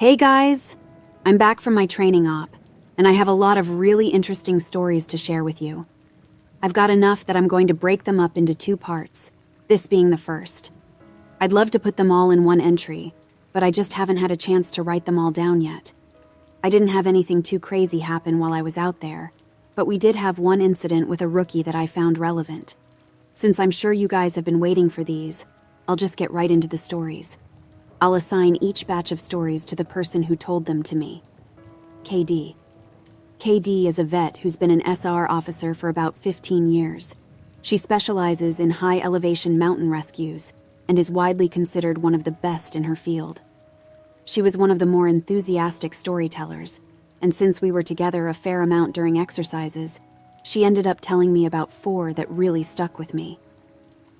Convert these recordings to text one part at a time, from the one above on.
Hey guys! I'm back from my training op, and I have a lot of really interesting stories to share with you. I've got enough that I'm going to break them up into 2 parts, this being the first. I'd love to put them all in one entry, but I just haven't had a chance to write them all down yet. I didn't have anything too crazy happen while I was out there, but we did have one incident with a rookie that I found relevant. Since I'm sure you guys have been waiting for these, I'll just get right into the stories. I'll assign each batch of stories to the person who told them to me. KD. KD is a vet who's been an SR officer for about 15 years. She specializes in high-elevation mountain rescues and is widely considered one of the best in her field. She was one of the more enthusiastic storytellers, and since we were together a fair amount during exercises, she ended up telling me about 4 that really stuck with me.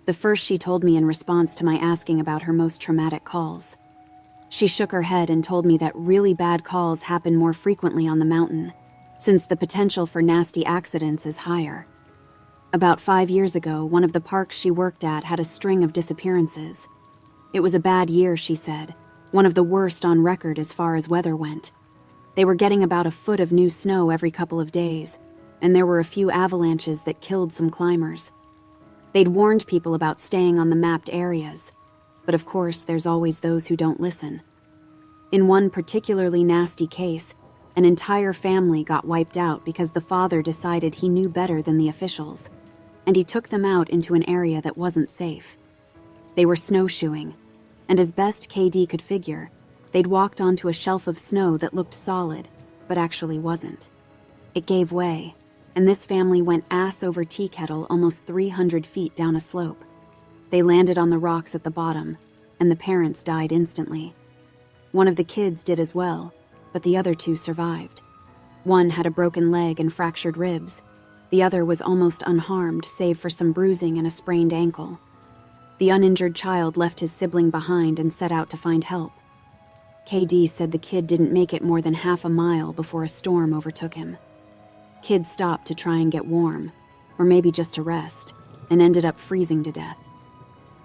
The first she told me in response to my asking about her most traumatic calls. She shook her head and told me that really bad calls happen more frequently on the mountain, since the potential for nasty accidents is higher. About 5 years ago, one of the parks she worked at had a string of disappearances. It was a bad year, she said, one of the worst on record as far as weather went. They were getting about a foot of new snow every couple of days, and there were a few avalanches that killed some climbers. They'd warned people about staying on the mapped areas, but of course there's always those who don't listen. In one particularly nasty case, an entire family got wiped out because the father decided he knew better than the officials, and he took them out into an area that wasn't safe. They were snowshoeing, and as best KD could figure, they'd walked onto a shelf of snow that looked solid, but actually wasn't. It gave way, and this family went ass over tea kettle almost 300 feet down a slope. They landed on the rocks at the bottom, and the parents died instantly. One of the kids did as well, but the other 2 survived. One had a broken leg and fractured ribs. The other was almost unharmed, save for some bruising and a sprained ankle. The uninjured child left his sibling behind and set out to find help. KD said the kid didn't make it more than half a mile before a storm overtook him. Kid stopped to try and get warm, or maybe just to rest, and ended up freezing to death.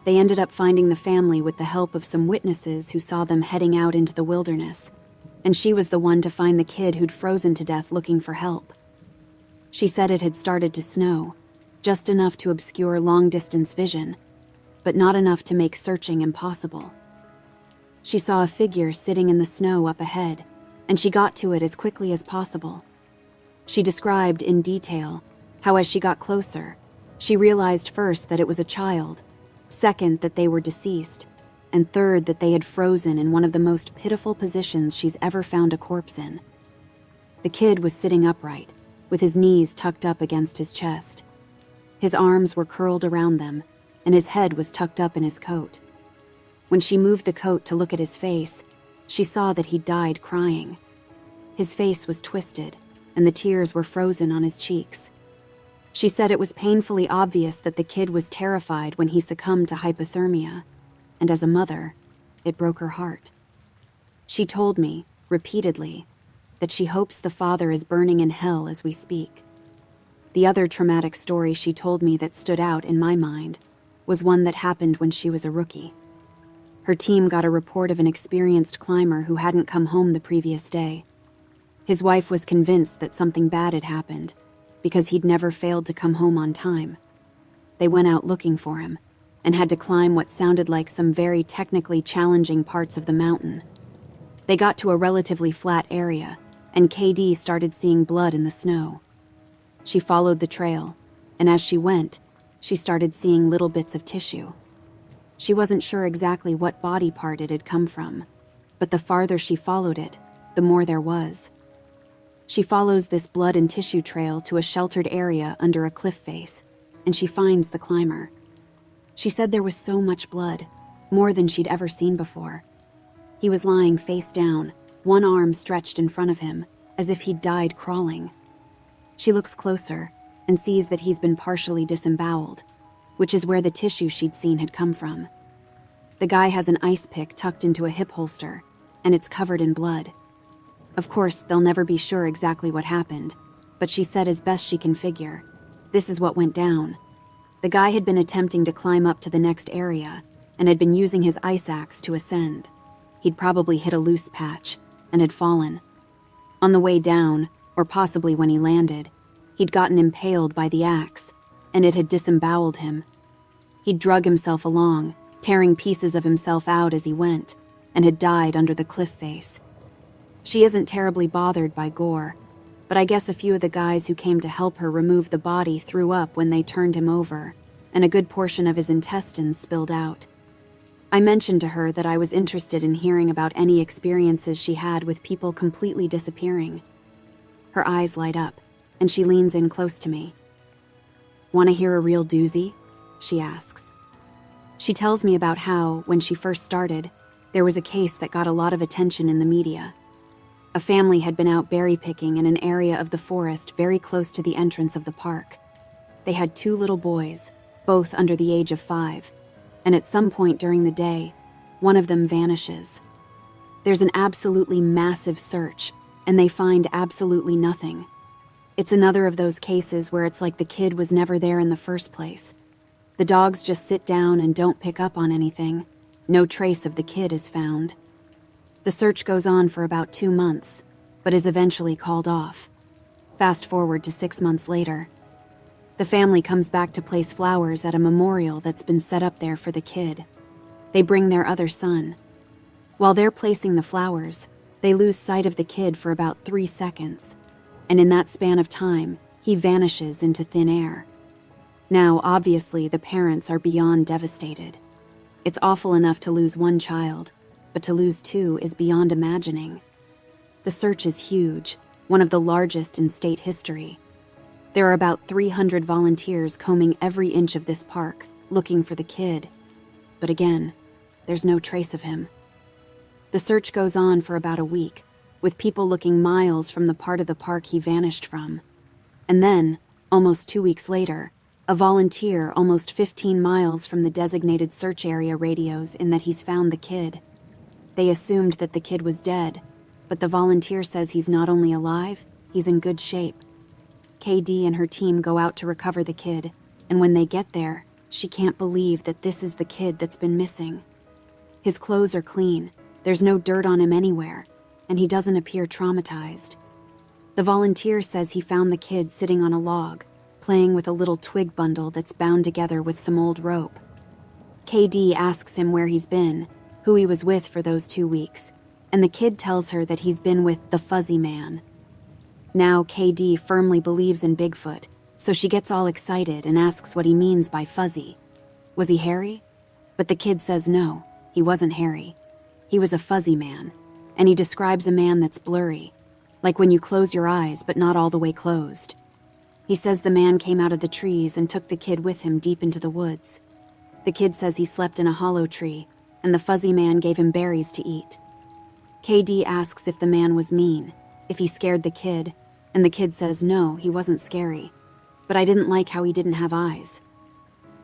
They ended up finding the family with the help of some witnesses who saw them heading out into the wilderness, and she was the one to find the kid who'd frozen to death looking for help. She said it had started to snow, just enough to obscure long-distance vision, but not enough to make searching impossible. She saw a figure sitting in the snow up ahead, and she got to it as quickly as possible. She described in detail how as she got closer, she realized first that it was a child, second that they were deceased, and third that they had frozen in one of the most pitiful positions she's ever found a corpse in. The kid was sitting upright, with his knees tucked up against his chest. His arms were curled around them, and his head was tucked up in his coat. When she moved the coat to look at his face, she saw that he'd died crying. His face was twisted, and the tears were frozen on his cheeks. She said it was painfully obvious that the kid was terrified when he succumbed to hypothermia, and as a mother, it broke her heart. She told me, repeatedly, that she hopes the father is burning in hell as we speak. The other traumatic story she told me that stood out in my mind was one that happened when she was a rookie. Her team got a report of an experienced climber who hadn't come home the previous day. His wife was convinced that something bad had happened because he'd never failed to come home on time. They went out looking for him and had to climb what sounded like some very technically challenging parts of the mountain. They got to a relatively flat area, and KD started seeing blood in the snow. She followed the trail, and as she went, she started seeing little bits of tissue. She wasn't sure exactly what body part it had come from, but the farther she followed it, the more there was. She follows this blood and tissue trail to a sheltered area under a cliff face, and she finds the climber. She said there was so much blood, more than she'd ever seen before. He was lying face down, one arm stretched in front of him, as if he'd died crawling. She looks closer and sees that he's been partially disemboweled, which is where the tissue she'd seen had come from. The guy has an ice pick tucked into a hip holster, and it's covered in blood. Of course, they'll never be sure exactly what happened, but she said as best she can figure, this is what went down. The guy had been attempting to climb up to the next area and had been using his ice axe to ascend. He'd probably hit a loose patch, and had fallen. On the way down, or possibly when he landed, he'd gotten impaled by the axe, and it had disemboweled him. He'd drug himself along, tearing pieces of himself out as he went, and had died under the cliff face. She isn't terribly bothered by gore, but I guess a few of the guys who came to help her remove the body threw up when they turned him over, and a good portion of his intestines spilled out. I mentioned to her that I was interested in hearing about any experiences she had with people completely disappearing. Her eyes light up, and she leans in close to me. "Want to hear a real doozy?" she asks. She tells me about how, when she first started, there was a case that got a lot of attention in the media. A family had been out berry picking in an area of the forest very close to the entrance of the park. They had 2 little boys, both under the age of 5, and at some point during the day, one of them vanishes. There's an absolutely massive search, and they find absolutely nothing. It's another of those cases where it's like the kid was never there in the first place. The dogs just sit down and don't pick up on anything. No trace of the kid is found. The search goes on for about 2 months, but is eventually called off. Fast forward to 6 months later. The family comes back to place flowers at a memorial that's been set up there for the kid. They bring their other son. While they're placing the flowers, they lose sight of the kid for about 3 seconds, and in that span of time, he vanishes into thin air. Now, obviously, the parents are beyond devastated. It's awful enough to lose 1 child, but to lose 2 is beyond imagining. The search is huge, one of the largest in state history. There are about 300 volunteers combing every inch of this park, looking for the kid. But again, there's no trace of him. The search goes on for about a week, with people looking miles from the part of the park he vanished from. And then, almost 2 weeks later, a volunteer almost 15 miles from the designated search area radios in that he's found the kid. They assumed that the kid was dead, but the volunteer says he's not only alive, he's in good shape. KD and her team go out to recover the kid, and when they get there, she can't believe that this is the kid that's been missing. His clothes are clean, there's no dirt on him anywhere, and he doesn't appear traumatized. The volunteer says he found the kid sitting on a log, playing with a little twig bundle that's bound together with some old rope. KD asks him where he's been, who he was with for those 2 weeks, and the kid tells her that he's been with the Fuzzy Man. Now KD firmly believes in Bigfoot, so she gets all excited and asks what he means by fuzzy. Was he hairy? But the kid says no, he wasn't hairy. He was a fuzzy man, and he describes a man that's blurry, like when you close your eyes but not all the way closed. He says the man came out of the trees and took the kid with him deep into the woods. The kid says he slept in a hollow tree, and the fuzzy man gave him berries to eat. KD asks if the man was mean, if he scared the kid, and the kid says no, he wasn't scary, but I didn't like how he didn't have eyes.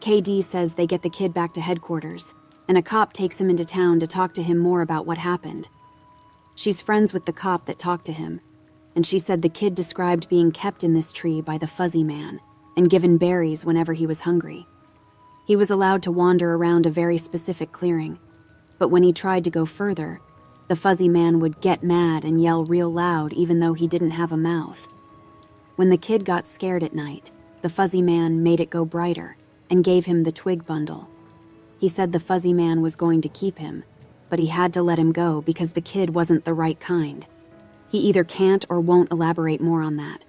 KD says they get the kid back to headquarters, and a cop takes him into town to talk to him more about what happened. She's friends with the cop that talked to him, and she said the kid described being kept in this tree by the fuzzy man and given berries whenever he was hungry. He was allowed to wander around a very specific clearing, but when he tried to go further, the fuzzy man would get mad and yell real loud even though he didn't have a mouth. When the kid got scared at night, the fuzzy man made it go brighter and gave him the twig bundle. He said the fuzzy man was going to keep him, but he had to let him go because the kid wasn't the right kind. He either can't or won't elaborate more on that.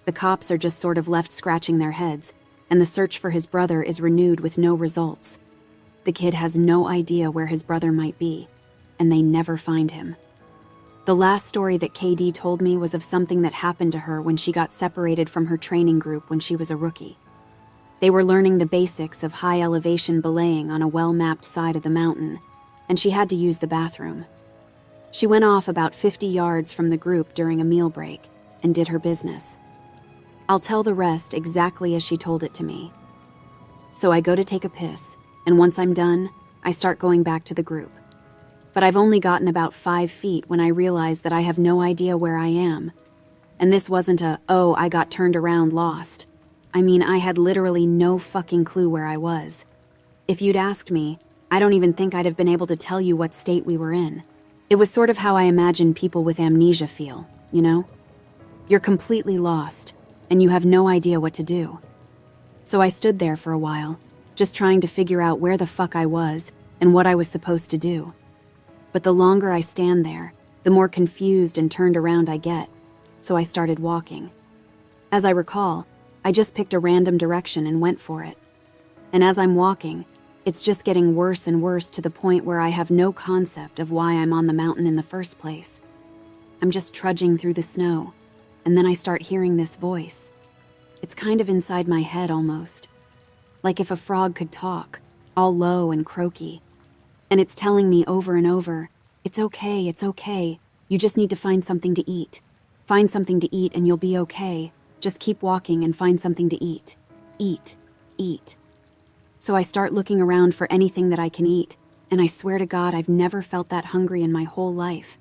The cops are just sort of left scratching their heads, and the search for his brother is renewed with no results. The kid has no idea where his brother might be, and they never find him. The last story that KD told me was of something that happened to her when she got separated from her training group when she was a rookie. They were learning the basics of high-elevation belaying on a well-mapped side of the mountain, and she had to use the bathroom. She went off about 50 yards from the group during a meal break and did her business. I'll tell the rest exactly as she told it to me. So I go to take a piss, and once I'm done, I start going back to the group. But I've only gotten about 5 feet when I realize that I have no idea where I am. And this wasn't a, oh, I got turned around, lost. I mean, I had literally no fucking clue where I was. If you'd asked me, I don't even think I'd have been able to tell you what state we were in. It was sort of how I imagine people with amnesia feel, you know? You're completely lost, and you have no idea what to do. So I stood there for a while, just trying to figure out where the fuck I was and what I was supposed to do. But the longer I stand there, the more confused and turned around I get, so I started walking. As I recall, I just picked a random direction and went for it. And as I'm walking, it's just getting worse and worse to the point where I have no concept of why I'm on the mountain in the first place. I'm just trudging through the snow, and then I start hearing this voice. It's kind of inside my head almost, like if a frog could talk, all low and croaky. And it's telling me over and over, it's okay, you just need to find something to eat. Find something to eat and you'll be okay. Just keep walking and find something to eat. Eat, eat. So I start looking around for anything that I can eat, and I swear to God I've never felt that hungry in my whole life.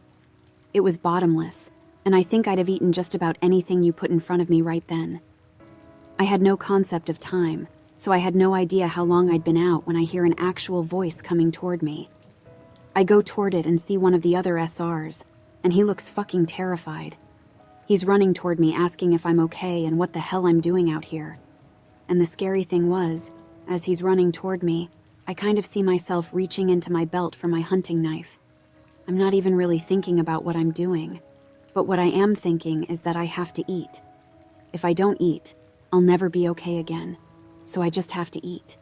It was bottomless, and I think I'd have eaten just about anything you put in front of me right then. I had no concept of time, so I had no idea how long I'd been out when I hear an actual voice coming toward me. I go toward it and see one of the other SRs, and he looks fucking terrified. He's running toward me asking if I'm okay and what the hell I'm doing out here. And the scary thing was, as he's running toward me, I kind of see myself reaching into my belt for my hunting knife. I'm not even really thinking about what I'm doing, but what I am thinking is that I have to eat. If I don't eat, I'll never be okay again, so I just have to eat.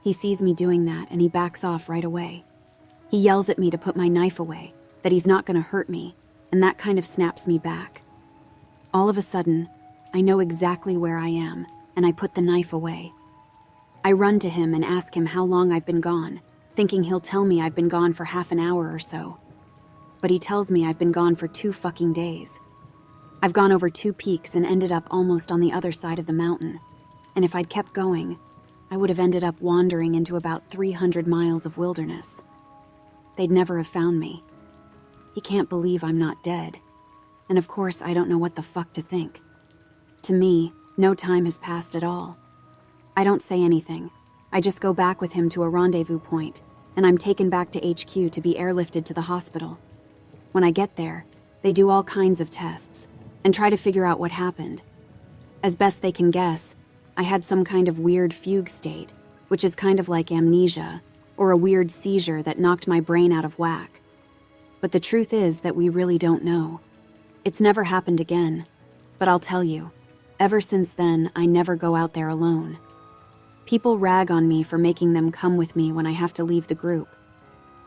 He sees me doing that and he backs off right away. He yells at me to put my knife away, that he's not going to hurt me, and that kind of snaps me back. All of a sudden, I know exactly where I am, and I put the knife away. I run to him and ask him how long I've been gone, thinking he'll tell me I've been gone for half an hour or so. But he tells me I've been gone for 2 fucking days. I've gone over 2 peaks and ended up almost on the other side of the mountain. And if I'd kept going, I would have ended up wandering into about 300 miles of wilderness. They'd never have found me. He can't believe I'm not dead. And of course, I don't know what the fuck to think. To me, no time has passed at all. I don't say anything. I just go back with him to a rendezvous point, and I'm taken back to HQ to be airlifted to the hospital. When I get there, they do all kinds of tests and try to figure out what happened. As best they can guess, I had some kind of weird fugue state, which is kind of like amnesia, or a weird seizure that knocked my brain out of whack. But the truth is that we really don't know. It's never happened again, but I'll tell you, ever since then, I never go out there alone. People rag on me for making them come with me when I have to leave the group,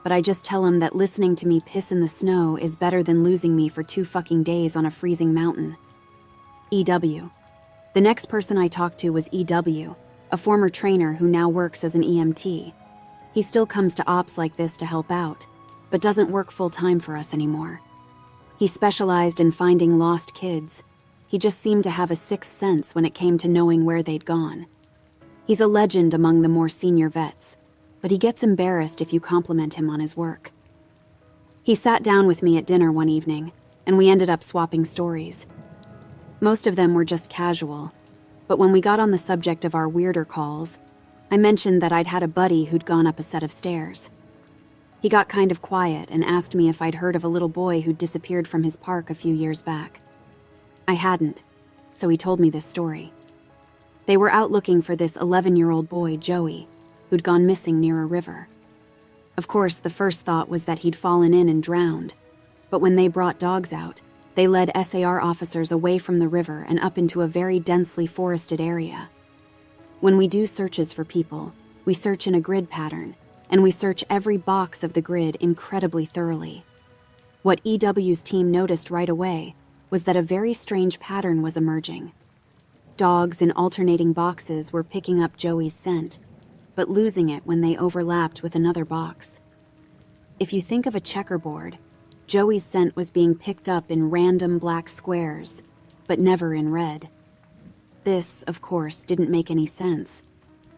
but I just tell them that listening to me piss in the snow is better than losing me for 2 fucking days on a freezing mountain. EW. The next person I talked to was EW, a former trainer who now works as an EMT. He still comes to ops like this to help out, but doesn't work full-time for us anymore. He specialized in finding lost kids. He just seemed to have a sixth sense when it came to knowing where they'd gone. He's a legend among the more senior vets, but he gets embarrassed if you compliment him on his work. He sat down with me at dinner one evening, and we ended up swapping stories. Most of them were just casual, but when we got on the subject of our weirder calls, I mentioned that I'd had a buddy who'd gone up a set of stairs. He got kind of quiet and asked me if I'd heard of a little boy who'd disappeared from his park a few years back. I hadn't, so he told me this story. They were out looking for this 11-year-old boy, Joey, who'd gone missing near a river. Of course, the first thought was that he'd fallen in and drowned, but when they brought dogs out, they led SAR officers away from the river and up into a very densely forested area. When we do searches for people, we search in a grid pattern, and we search every box of the grid incredibly thoroughly. What EW's team noticed right away was that a very strange pattern was emerging. Dogs in alternating boxes were picking up Joey's scent, but losing it when they overlapped with another box. If you think of a checkerboard, Joey's scent was being picked up in random black squares, but never in red. This, of course, didn't make any sense,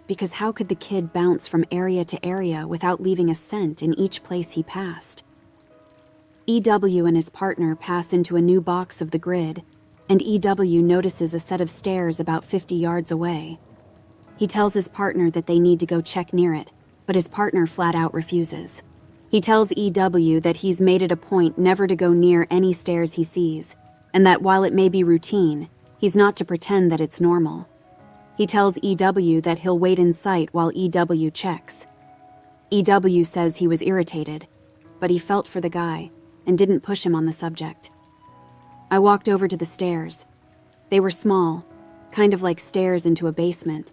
because how could the kid bounce from area to area without leaving a scent in each place he passed? EW and his partner pass into a new box of the grid, and EW notices a set of stairs about 50 yards away. He tells his partner that they need to go check near it, but his partner flat out refuses. He tells EW that he's made it a point never to go near any stairs he sees, and that while it may be routine, he's not to pretend that it's normal. He tells EW that he'll wait in sight while EW checks. EW says he was irritated, but he felt for the guy and didn't push him on the subject. I walked over to the stairs. They were small, kind of like stairs into a basement.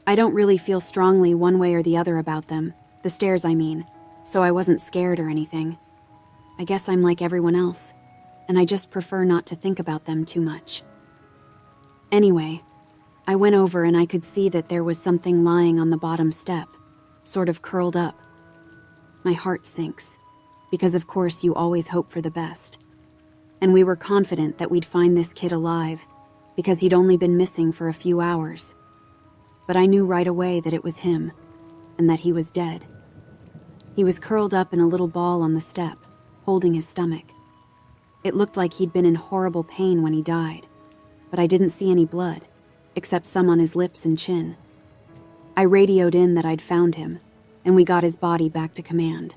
I don't really feel strongly one way or the other about them, the stairs I mean, so I wasn't scared or anything. I guess I'm like everyone else, and I just prefer not to think about them too much. Anyway, I went over and I could see that there was something lying on the bottom step, sort of curled up. My heart sinks, because of course you always hope for the best. And we were confident that we'd find this kid alive, because he'd only been missing for a few hours. But I knew right away that it was him, and that he was dead. He was curled up in a little ball on the step, holding his stomach. It looked like he'd been in horrible pain when he died, but I didn't see any blood, except some on his lips and chin. I radioed in that I'd found him, and we got his body back to command.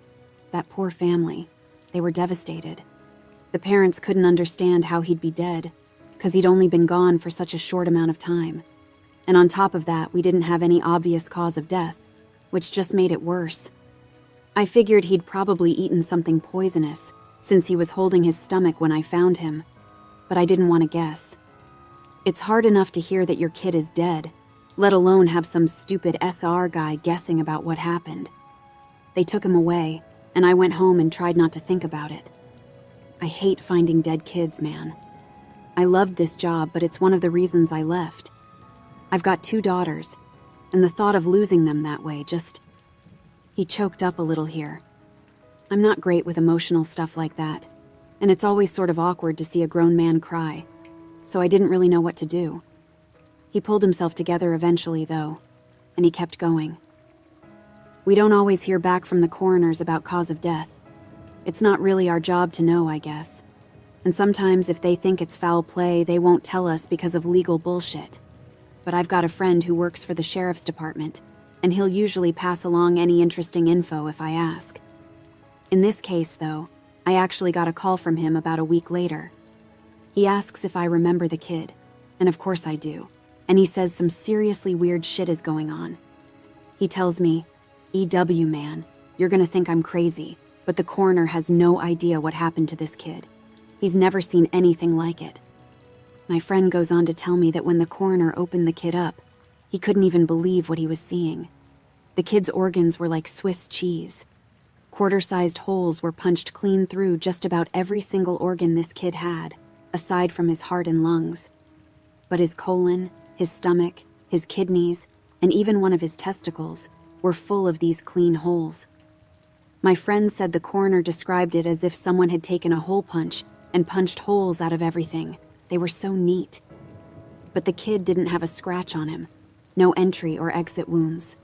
That poor family, they were devastated. The parents couldn't understand how he'd be dead, because he'd only been gone for such a short amount of time. And on top of that, we didn't have any obvious cause of death, which just made it worse. I figured he'd probably eaten something poisonous, since he was holding his stomach when I found him, but I didn't want to guess. It's hard enough to hear that your kid is dead, let alone have some stupid SR guy guessing about what happened. They took him away, and I went home and tried not to think about it. I hate finding dead kids, man. I loved this job, but it's one of the reasons I left. I've got 2 daughters, and the thought of losing them that way just... He choked up a little here. I'm not great with emotional stuff like that, and it's always sort of awkward to see a grown man cry, so I didn't really know what to do. He pulled himself together eventually, though, and he kept going. We don't always hear back from the coroners about cause of death. It's not really our job to know, I guess. And sometimes if they think it's foul play, they won't tell us because of legal bullshit. But I've got a friend who works for the sheriff's department, and he'll usually pass along any interesting info if I ask. In this case, though, I actually got a call from him about a week later. He asks if I remember the kid, and of course I do, and he says some seriously weird shit is going on. He tells me, EW man, you're gonna think I'm crazy, but the coroner has no idea what happened to this kid. He's never seen anything like it. My friend goes on to tell me that when the coroner opened the kid up, he couldn't even believe what he was seeing. The kid's organs were like Swiss cheese. Quarter-sized holes were punched clean through just about every single organ this kid had, aside from his heart and lungs. But his colon, his stomach, his kidneys, and even one of his testicles were full of these clean holes. My friend said the coroner described it as if someone had taken a hole punch and punched holes out of everything. They were so neat. But the kid didn't have a scratch on him, no entry or exit wounds.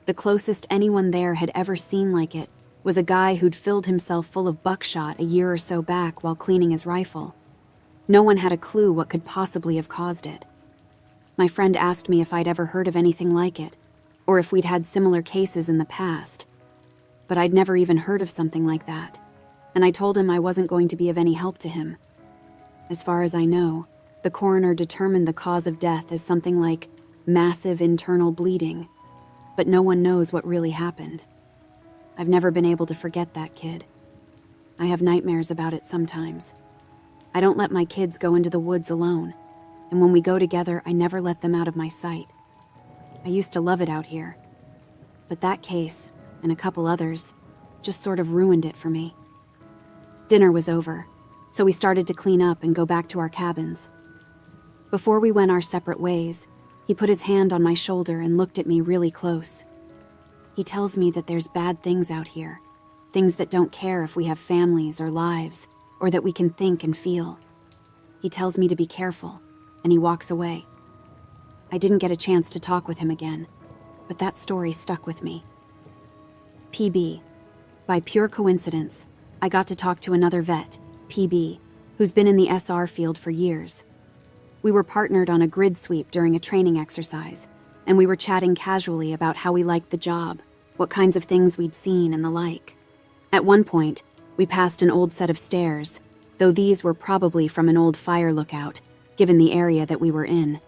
The closest anyone there had ever seen like it was a guy who'd filled himself full of buckshot a year or so back while cleaning his rifle. No one had a clue what could possibly have caused it. My friend asked me if I'd ever heard of anything like it, or if we'd had similar cases in the past. But I'd never even heard of something like that, and I told him I wasn't going to be of any help to him. As far as I know, the coroner determined the cause of death as something like massive internal bleeding, but no one knows what really happened. I've never been able to forget that kid. I have nightmares about it sometimes. I don't let my kids go into the woods alone, and when we go together, I never let them out of my sight. I used to love it out here, but that case, and a couple others, just sort of ruined it for me. Dinner was over, so we started to clean up and go back to our cabins. Before we went our separate ways, he put his hand on my shoulder and looked at me really close. He tells me that there's bad things out here, things that don't care if we have families or lives, or that we can think and feel. He tells me to be careful, and he walks away. I didn't get a chance to talk with him again, but that story stuck with me. PB. By pure coincidence, I got to talk to another vet, PB, who's been in the SR field for years. We were partnered on a grid sweep during a training exercise, and we were chatting casually about how we liked the job, what kinds of things we'd seen and the like. At one point, we passed an old set of stairs, though these were probably from an old fire lookout, given the area that we were in.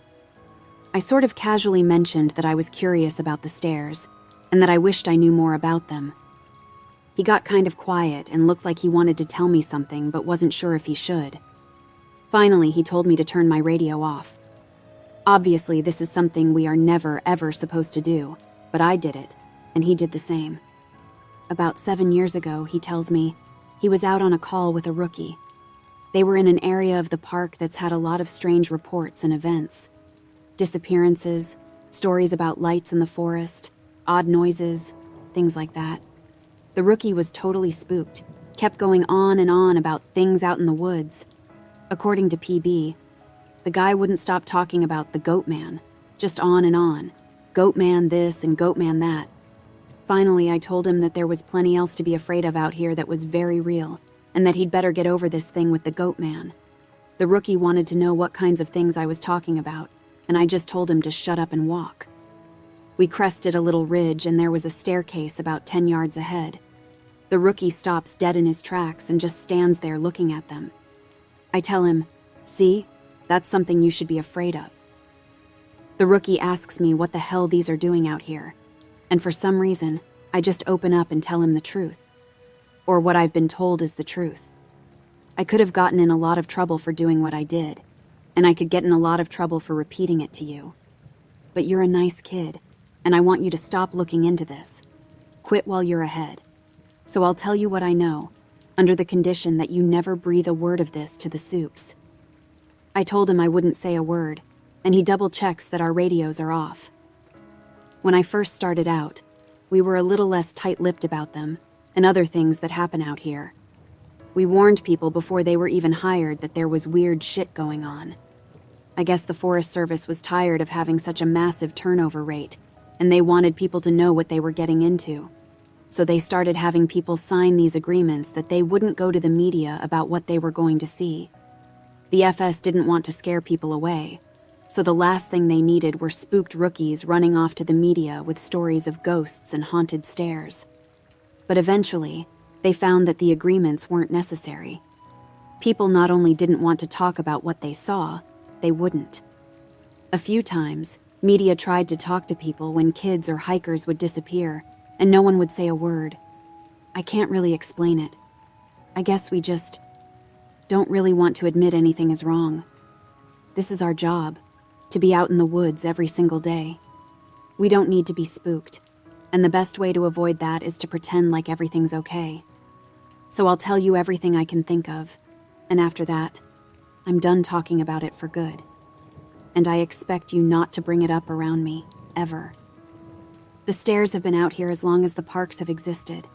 I sort of casually mentioned that I was curious about the stairs, and that I wished I knew more about them. He got kind of quiet and looked like he wanted to tell me something but wasn't sure if he should. Finally, he told me to turn my radio off. Obviously, this is something we are never, ever supposed to do, but I did it, and he did the same. About 7 years ago, he tells me, he was out on a call with a rookie. They were in an area of the park that's had a lot of strange reports and events. Disappearances, stories about lights in the forest, odd noises, things like that. The rookie was totally spooked, kept going on and on about things out in the woods. According to PB, the guy wouldn't stop talking about the goat man, just on and on. Goat man this and goat man that. Finally, I told him that there was plenty else to be afraid of out here that was very real, and that he'd better get over this thing with the goat man. The rookie wanted to know what kinds of things I was talking about, and I just told him to shut up and walk. We crested a little ridge, and there was a staircase about 10 yards ahead. The rookie stops dead in his tracks and just stands there looking at them. I tell him, "See, that's something you should be afraid of." The rookie asks me what the hell these are doing out here, and for some reason, I just open up and tell him the truth. Or what I've been told is the truth. I could have gotten in a lot of trouble for doing what I did, and I could get in a lot of trouble for repeating it to you. But you're a nice kid, and I want you to stop looking into this. Quit while you're ahead. So I'll tell you what I know, under the condition that you never breathe a word of this to the Soups. I told him I wouldn't say a word, and he double-checks that our radios are off. When I first started out, we were a little less tight-lipped about them and other things that happen out here. We warned people before they were even hired that there was weird shit going on. I guess the Forest Service was tired of having such a massive turnover rate, and they wanted people to know what they were getting into. So they started having people sign these agreements that they wouldn't go to the media about what they were going to see. The FS didn't want to scare people away, so the last thing they needed were spooked rookies running off to the media with stories of ghosts and haunted stairs. But eventually, they found that the agreements weren't necessary. People not only didn't want to talk about what they saw, they wouldn't. A few times, media tried to talk to people when kids or hikers would disappear, and no one would say a word. I can't really explain it. I guess we just don't really want to admit anything is wrong. This is our job, to be out in the woods every single day. We don't need to be spooked, and the best way to avoid that is to pretend like everything's okay. So I'll tell you everything I can think of, and after that, I'm done talking about it for good. And I expect you not to bring it up around me, ever. The stairs have been out here as long as the parks have existed.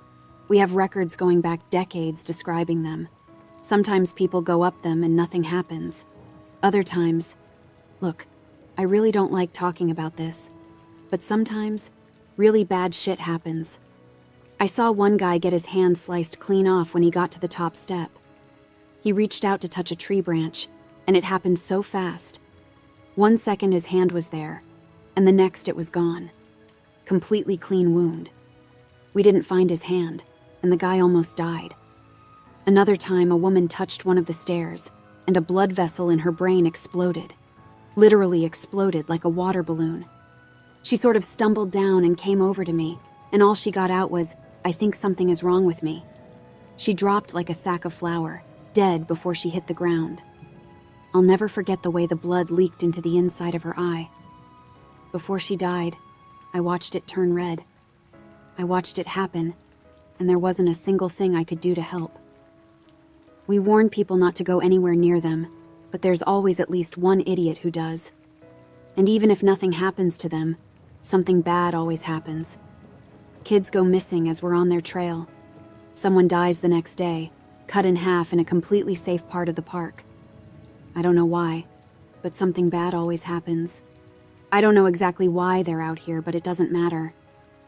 We have records going back decades describing them. Sometimes people go up them and nothing happens. Other times, look, I really don't like talking about this, but sometimes really bad shit happens. I saw one guy get his hand sliced clean off when he got to the top step. He reached out to touch a tree branch, and it happened so fast. 1 second his hand was there, and the next it was gone. Completely clean wound. We didn't find his hand, and the guy almost died. Another time, a woman touched one of the stairs, and a blood vessel in her brain exploded. Literally exploded like a water balloon. She sort of stumbled down and came over to me, and all she got out was, "I think something is wrong with me." She dropped like a sack of flour, dead before she hit the ground. I'll never forget the way the blood leaked into the inside of her eye. Before she died, I watched it turn red. I watched it happen, and there wasn't a single thing I could do to help. We warn people not to go anywhere near them, but there's always at least one idiot who does. And even if nothing happens to them, something bad always happens. Kids go missing as we're on their trail. Someone dies the next day, cut in half in a completely safe part of the park. I don't know why, but something bad always happens. I don't know exactly why they're out here, but it doesn't matter.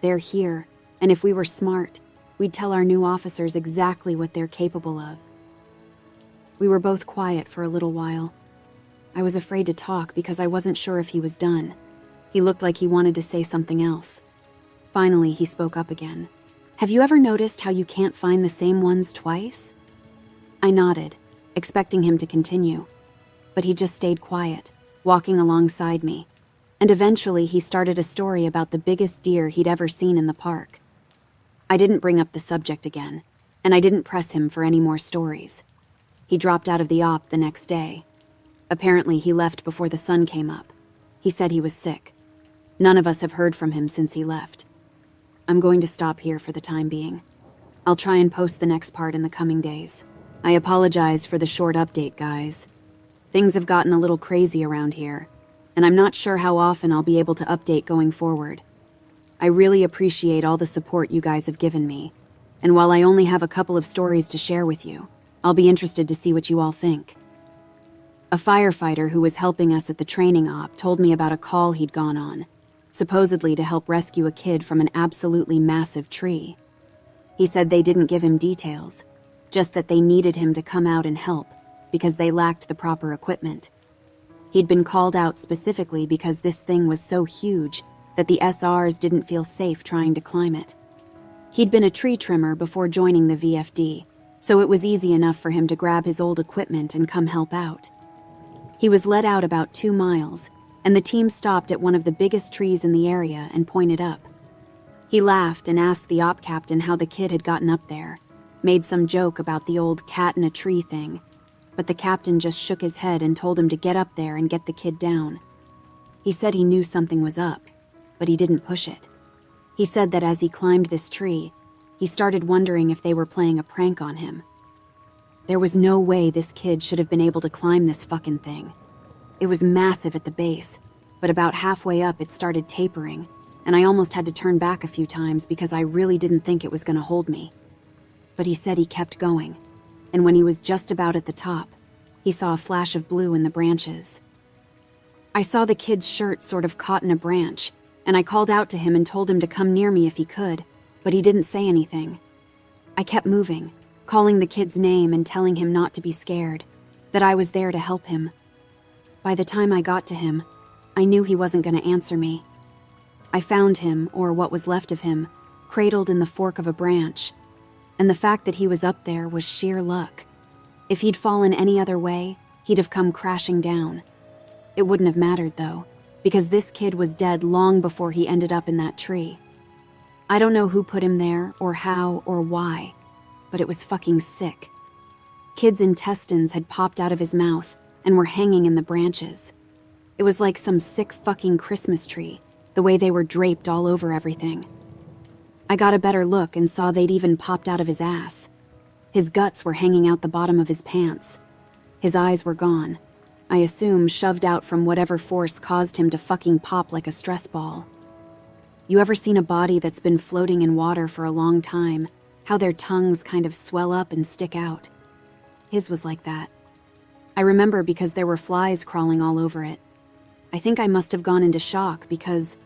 They're here, and if we were smart, we'd tell our new officers exactly what they're capable of. We were both quiet for a little while. I was afraid to talk because I wasn't sure if he was done. He looked like he wanted to say something else. Finally, he spoke up again. Have you ever noticed how you can't find the same ones twice? I nodded, expecting him to continue, but he just stayed quiet, walking alongside me, and eventually he started a story about the biggest deer he'd ever seen in the park. I didn't bring up the subject again, and I didn't press him for any more stories. He dropped out of the op the next day. Apparently, he left before the sun came up. He said he was sick. None of us have heard from him since he left. I'm going to stop here for the time being. I'll try and post the next part in the coming days. I apologize for the short update, guys. Things have gotten a little crazy around here, and I'm not sure how often I'll be able to update going forward. I really appreciate all the support you guys have given me, and while I only have a couple of stories to share with you, I'll be interested to see what you all think. A firefighter who was helping us at the training op told me about a call he'd gone on, supposedly to help rescue a kid from an absolutely massive tree. He said they didn't give him details, just that they needed him to come out and help because they lacked the proper equipment. He'd been called out specifically because this thing was so huge that the SRs didn't feel safe trying to climb it. He'd been a tree trimmer before joining the VFD, so it was easy enough for him to grab his old equipment and come help out. He was led out about 2 miles, and the team stopped at one of the biggest trees in the area and pointed up. He laughed and asked the op captain how the kid had gotten up there, made some joke about the old cat in a tree thing, but the captain just shook his head and told him to get up there and get the kid down. He said he knew something was up, but he didn't push it. He said that as he climbed this tree, he started wondering if they were playing a prank on him. There was no way this kid should have been able to climb this fucking thing. It was massive at the base, but about halfway up it started tapering, and I almost had to turn back a few times because I really didn't think it was going to hold me. But he said he kept going, and when he was just about at the top, he saw a flash of blue in the branches. I saw the kid's shirt sort of caught in a branch, and I called out to him and told him to come near me if he could, but he didn't say anything. I kept moving, calling the kid's name and telling him not to be scared, that I was there to help him. By the time I got to him, I knew he wasn't going to answer me. I found him, or what was left of him, cradled in the fork of a branch, and the fact that he was up there was sheer luck. If he'd fallen any other way, he'd have come crashing down. It wouldn't have mattered, though, because this kid was dead long before he ended up in that tree. I don't know who put him there, or how, or why, but it was fucking sick. Kid's intestines had popped out of his mouth and were hanging in the branches. It was like some sick fucking Christmas tree, the way they were draped all over everything. I got a better look and saw they'd even popped out of his ass. His guts were hanging out the bottom of his pants. His eyes were gone, I assume shoved out from whatever force caused him to fucking pop like a stress ball. You ever seen a body that's been floating in water for a long time, how their tongues kind of swell up and stick out? His was like that. I remember because there were flies crawling all over it. I think I must have gone into shock because,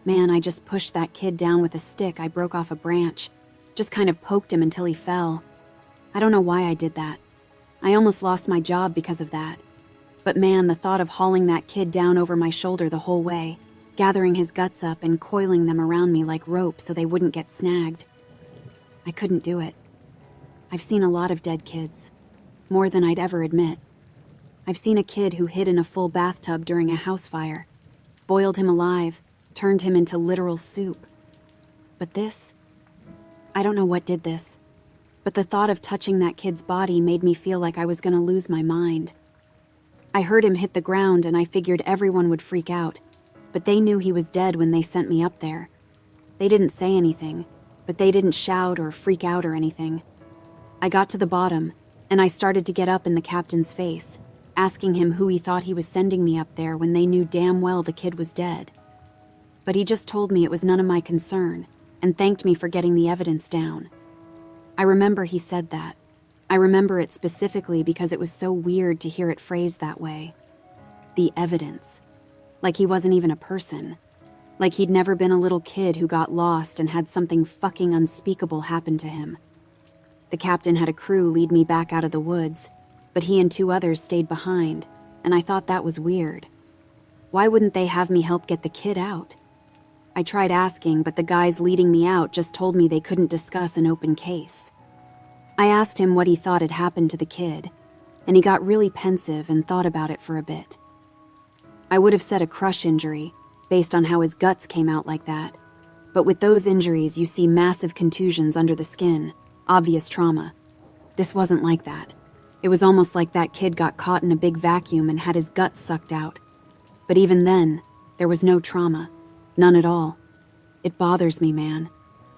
man, I just pushed that kid down with a stick I broke off a branch, just kind of poked him until he fell. I don't know why I did that. I almost lost my job because of that. But man, the thought of hauling that kid down over my shoulder the whole way, gathering his guts up and coiling them around me like rope so they wouldn't get snagged. I couldn't do it. I've seen a lot of dead kids, more than I'd ever admit. I've seen a kid who hid in a full bathtub during a house fire, boiled him alive, turned him into literal soup. But this? I don't know what did this, but the thought of touching that kid's body made me feel like I was going to lose my mind. I heard him hit the ground and I figured everyone would freak out, but they knew he was dead when they sent me up there. They didn't say anything, but they didn't shout or freak out or anything. I got to the bottom, and I started to get up in the captain's face, asking him who he thought he was sending me up there when they knew damn well the kid was dead. But he just told me it was none of my concern, and thanked me for getting the evidence down. I remember he said that. I remember it specifically because it was so weird to hear it phrased that way. The evidence. Like he wasn't even a person. Like he'd never been a little kid who got lost and had something fucking unspeakable happen to him. The captain had a crew lead me back out of the woods, but he and 2 others stayed behind, and I thought that was weird. Why wouldn't they have me help get the kid out? I tried asking, but the guys leading me out just told me they couldn't discuss an open case. I asked him what he thought had happened to the kid, and he got really pensive and thought about it for a bit. I would have said a crush injury, based on how his guts came out like that. But with those injuries, you see massive contusions under the skin, obvious trauma. This wasn't like that. It was almost like that kid got caught in a big vacuum and had his guts sucked out. But even then, there was no trauma. None at all. It bothers me, man.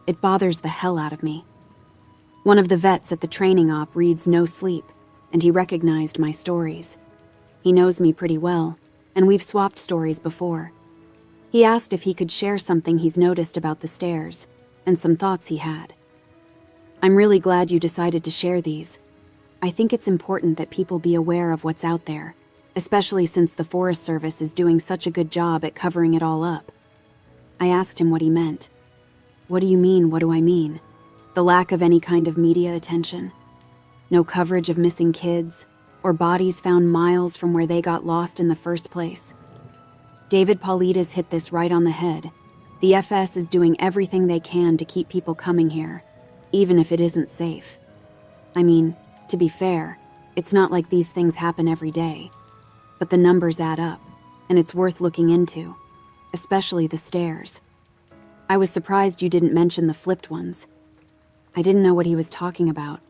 It bothers the hell out of me. One of the vets at the training op reads NoSleep, and he recognized my stories. He knows me pretty well, and we've swapped stories before. He asked if he could share something he's noticed about the stairs, and some thoughts he had. I'm really glad you decided to share these. I think it's important that people be aware of what's out there, especially since the Forest Service is doing such a good job at covering it all up. I asked him what he meant. What do you mean, what do I mean? The lack of any kind of media attention? No coverage of missing kids, or bodies found miles from where they got lost in the first place? David Paulides hit this right on the head. The FS is doing everything they can to keep people coming here, even if it isn't safe. I mean, to be fair, it's not like these things happen every day. But the numbers add up, and it's worth looking into, especially the stairs. I was surprised you didn't mention the flipped ones. I didn't know what he was talking about.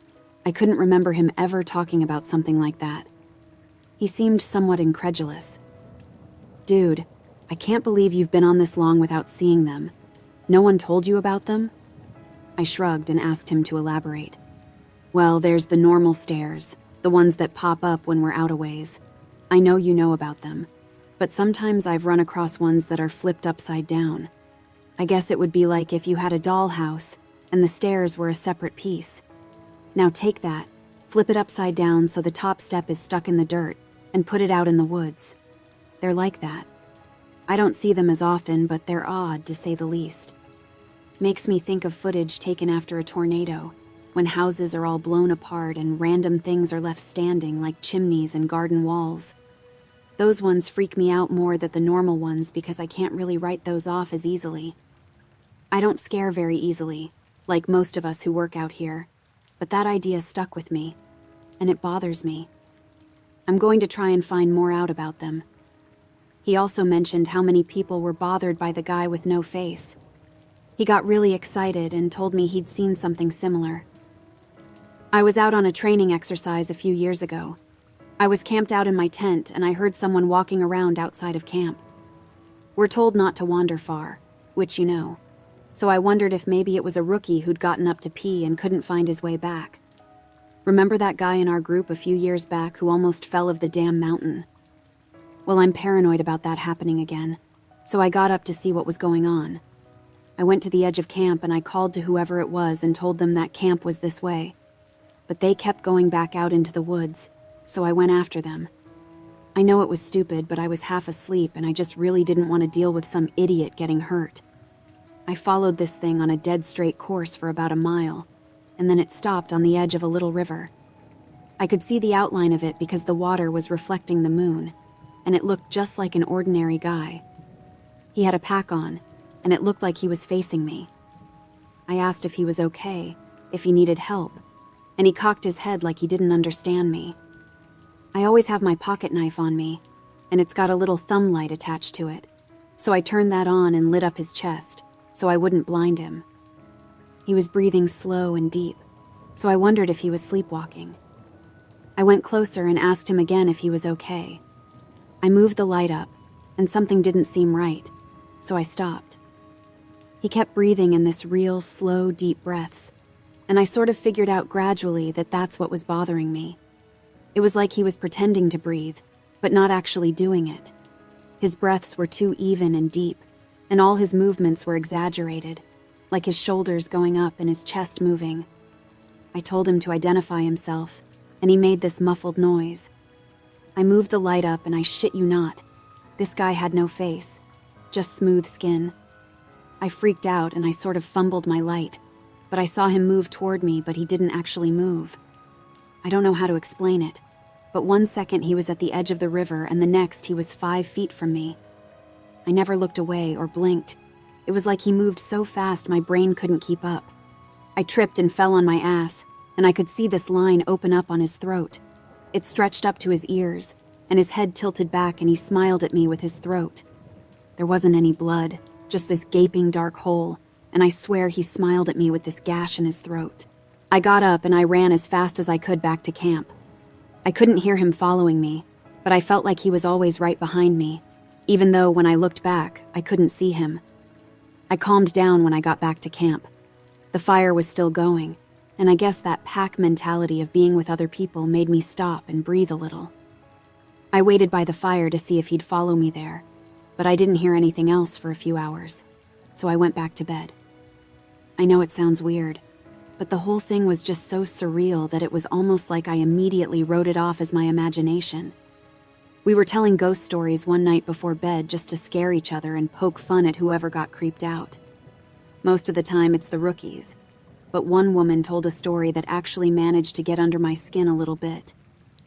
I couldn't remember him ever talking about something like that. He seemed somewhat incredulous. Dude, I can't believe you've been on this long without seeing them. No one told you about them? I shrugged and asked him to elaborate. Well, there's the normal stairs, the ones that pop up when we're out a ways. I know you know about them, but sometimes I've run across ones that are flipped upside down. I guess it would be like if you had a dollhouse and the stairs were a separate piece. Now take that, flip it upside down so the top step is stuck in the dirt, and put it out in the woods. They're like that. I don't see them as often, but they're odd, to say the least. Makes me think of footage taken after a tornado, when houses are all blown apart and random things are left standing like chimneys and garden walls. Those ones freak me out more than the normal ones because I can't really write those off as easily. I don't scare very easily, like most of us who work out here, but that idea stuck with me, and it bothers me. I'm going to try and find more out about them. He also mentioned how many people were bothered by the guy with no face. He got really excited and told me he'd seen something similar. I was out on a training exercise a few years ago. I was camped out in my tent and I heard someone walking around outside of camp. We're told not to wander far, which you know, so I wondered if maybe it was a rookie who'd gotten up to pee and couldn't find his way back. Remember that guy in our group a few years back who almost fell of the damn mountain? Well, I'm paranoid about that happening again, so I got up to see what was going on. I went to the edge of camp and I called to whoever it was and told them that camp was this way. But they kept going back out into the woods, so I went after them. I know it was stupid, but I was half asleep and I just really didn't want to deal with some idiot getting hurt. I followed this thing on a dead straight course for about a mile, and then it stopped on the edge of a little river. I could see the outline of it because the water was reflecting the moon, and it looked just like an ordinary guy. He had a pack on, and it looked like he was facing me. I asked if he was okay, if he needed help, and he cocked his head like he didn't understand me. I always have my pocket knife on me, and it's got a little thumb light attached to it, so I turned that on and lit up his chest, so I wouldn't blind him. He was breathing slow and deep, so I wondered if he was sleepwalking. I went closer and asked him again if he was okay. I moved the light up, and something didn't seem right, so I stopped. He kept breathing in this real, slow, deep breaths, and I sort of figured out gradually that that's what was bothering me. It was like he was pretending to breathe, but not actually doing it. His breaths were too even and deep, and all his movements were exaggerated, like his shoulders going up and his chest moving. I told him to identify himself, and he made this muffled noise. I moved the light up, and I shit you not, this guy had no face, just smooth skin. I freaked out, and I sort of fumbled my light, but I saw him move toward me, but he didn't actually move. I don't know how to explain it, but 1 second he was at the edge of the river, and the next he was 5 feet from me. I never looked away or blinked, It was like he moved so fast my brain couldn't keep up. I tripped and fell on my ass, and I could see this line open up on his throat. It stretched up to his ears, and his head tilted back and he smiled at me with his throat. There wasn't any blood, just this gaping dark hole, and I swear he smiled at me with this gash in his throat. I got up and I ran as fast as I could back to camp. I couldn't hear him following me, but I felt like he was always right behind me, even though when I looked back, I couldn't see him. I calmed down when I got back to camp. The fire was still going, and I guess that pack mentality of being with other people made me stop and breathe a little. I waited by the fire to see if he'd follow me there, but I didn't hear anything else for a few hours, so I went back to bed. I know it sounds weird, but the whole thing was just so surreal that it was almost like I immediately wrote it off as my imagination. We were telling ghost stories one night before bed just to scare each other and poke fun at whoever got creeped out. Most of the time it's the rookies, but one woman told a story that actually managed to get under my skin a little bit,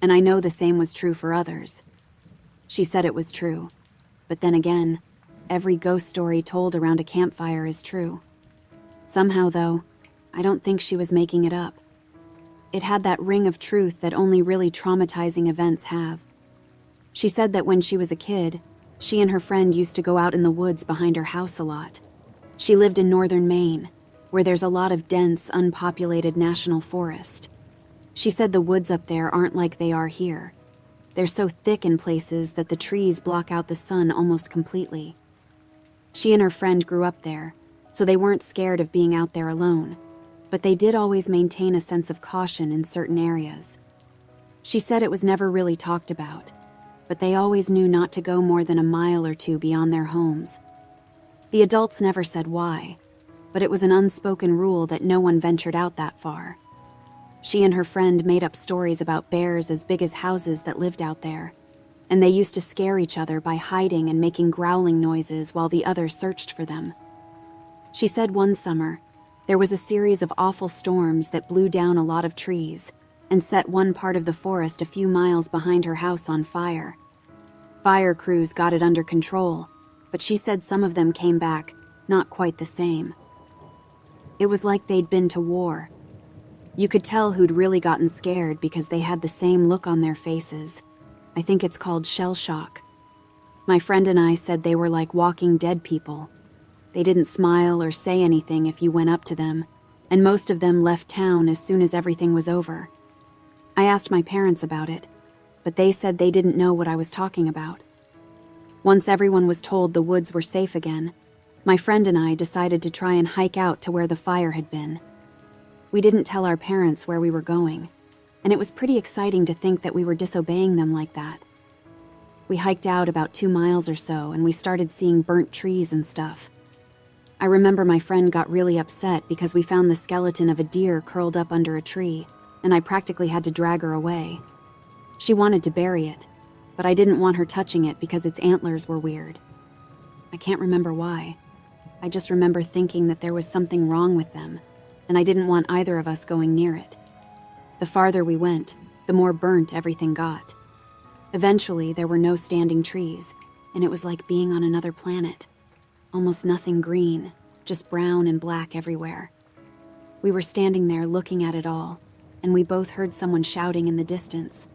and I know the same was true for others. She said it was true, but then again, every ghost story told around a campfire is true. Somehow, though, I don't think she was making it up. It had that ring of truth that only really traumatizing events have. She said that when she was a kid, she and her friend used to go out in the woods behind her house a lot. She lived in northern Maine, where there's a lot of dense, unpopulated national forest. She said the woods up there aren't like they are here. They're so thick in places that the trees block out the sun almost completely. She and her friend grew up there, so they weren't scared of being out there alone, but they did always maintain a sense of caution in certain areas. She said it was never really talked about, but they always knew not to go more than a mile or two beyond their homes. The adults never said why, but it was an unspoken rule that no one ventured out that far. She and her friend made up stories about bears as big as houses that lived out there, and they used to scare each other by hiding and making growling noises while the other searched for them. She said one summer, there was a series of awful storms that blew down a lot of trees and set one part of the forest a few miles behind her house on fire. Fire crews got it under control, but she said some of them came back not quite the same. It was like they'd been to war. You could tell who'd really gotten scared because they had the same look on their faces. I think it's called shell shock. My friend and I said they were like walking dead people. They didn't smile or say anything if you went up to them, and most of them left town as soon as everything was over. I asked my parents about it, but they said they didn't know what I was talking about. Once everyone was told the woods were safe again, my friend and I decided to try and hike out to where the fire had been. We didn't tell our parents where we were going, and it was pretty exciting to think that we were disobeying them like that. We hiked out about 2 miles or so, and we started seeing burnt trees and stuff. I remember my friend got really upset because we found the skeleton of a deer curled up under a tree, and I practically had to drag her away. She wanted to bury it, but I didn't want her touching it because its antlers were weird. I can't remember why. I just remember thinking that there was something wrong with them, and I didn't want either of us going near it. The farther we went, the more burnt everything got. Eventually, there were no standing trees, and it was like being on another planet. Almost nothing green, just brown and black everywhere. We were standing there looking at it all, and we both heard someone shouting in the distance.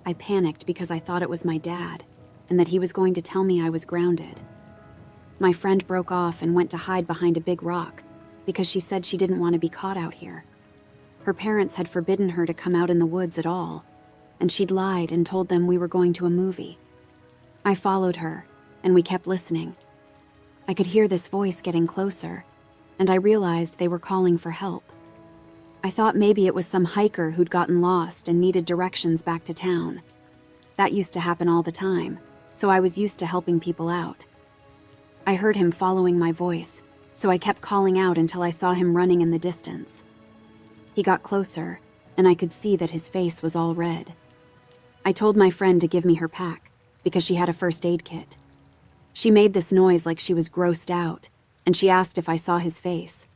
I panicked because I thought it was my dad, and that he was going to tell me I was grounded. My friend broke off and went to hide behind a big rock because she said she didn't want to be caught out here. Her parents had forbidden her to come out in the woods at all, and she'd lied and told them we were going to a movie. I followed her, and we kept listening. I could hear this voice getting closer, and I realized they were calling for help. I thought maybe it was some hiker who'd gotten lost and needed directions back to town. That used to happen all the time, so I was used to helping people out. I heard him following my voice, so I kept calling out until I saw him running in the distance. He got closer, and I could see that his face was all red. I told my friend to give me her pack, because she had a first aid kit. She made this noise like she was grossed out, and she asked if I saw his face.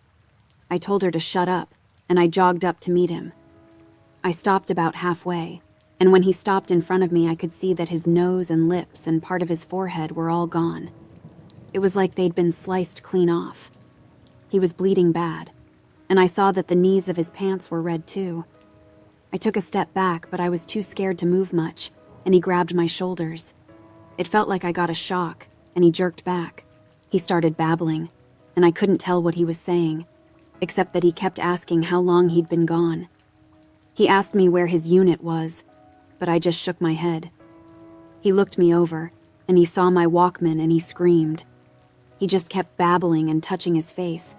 I told her to shut up, and I jogged up to meet him. I stopped about halfway, and when he stopped in front of me, I could see that his nose and lips and part of his forehead were all gone. It was like they'd been sliced clean off. He was bleeding bad, and I saw that the knees of his pants were red too. I took a step back, but I was too scared to move much, and he grabbed my shoulders. It felt like I got a shock, and he jerked back. He started babbling, and I couldn't tell what he was saying, except that he kept asking how long he'd been gone. He asked me where his unit was, but I just shook my head. He looked me over, and he saw my Walkman, and he screamed. He just kept babbling and touching his face,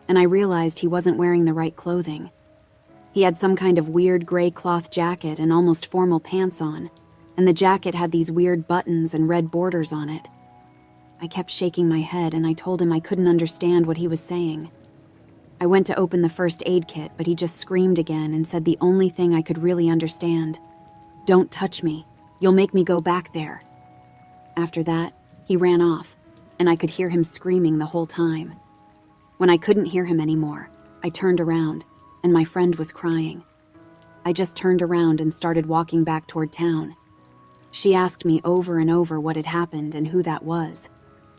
and I realized he wasn't wearing the right clothing. He had some kind of weird gray cloth jacket and almost formal pants on, and the jacket had these weird buttons and red borders on it. I kept shaking my head, and I told him I couldn't understand what he was saying. I went to open the first aid kit, but he just screamed again and said the only thing I could really understand: "Don't touch me. You'll make me go back there." After that, he ran off, and I could hear him screaming the whole time. When I couldn't hear him anymore, I turned around, and my friend was crying. I just turned around and started walking back toward town. She asked me over and over what had happened and who that was,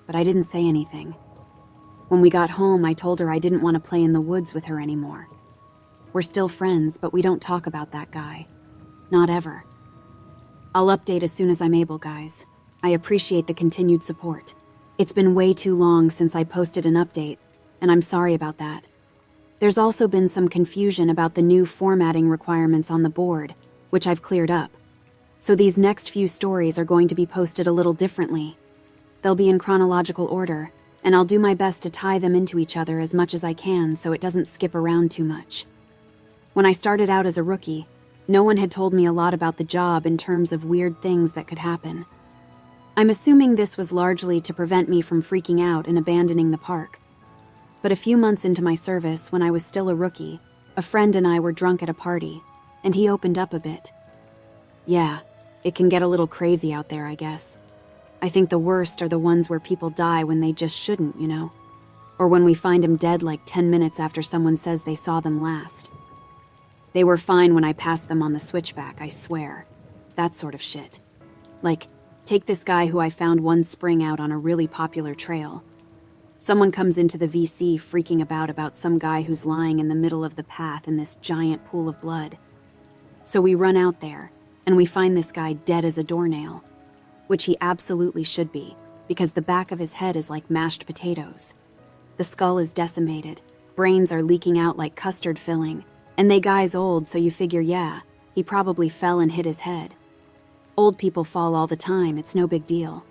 but I didn't say anything. When we got home, I told her I didn't want to play in the woods with her anymore. We're still friends, but we don't talk about that guy. Not ever. I'll update as soon as I'm able, guys. I appreciate the continued support. It's been way too long since I posted an update, and I'm sorry about that. There's also been some confusion about the new formatting requirements on the board, which I've cleared up. So these next few stories are going to be posted a little differently. They'll be in chronological order, and I'll do my best to tie them into each other as much as I can so it doesn't skip around too much. When I started out as a rookie, no one had told me a lot about the job in terms of weird things that could happen. I'm assuming this was largely to prevent me from freaking out and abandoning the park. But a few months into my service, when I was still a rookie, a friend and I were drunk at a party, and he opened up a bit. Yeah, it can get a little crazy out there, I guess. I think the worst are the ones where people die when they just shouldn't, you know? Or when we find them dead like 10 minutes after someone says they saw them last. They were fine when I passed them on the switchback, I swear. That sort of shit. Like, take this guy who I found one spring out on a really popular trail. Someone comes into the VC freaking about some guy who's lying in the middle of the path in this giant pool of blood. So we run out there, and we find this guy dead as a doornail, which he absolutely should be, because the back of his head is like mashed potatoes. The skull is decimated, brains are leaking out like custard filling, and the guy's old, so you figure, yeah, he probably fell and hit his head. Old people fall all the time, it's no big deal.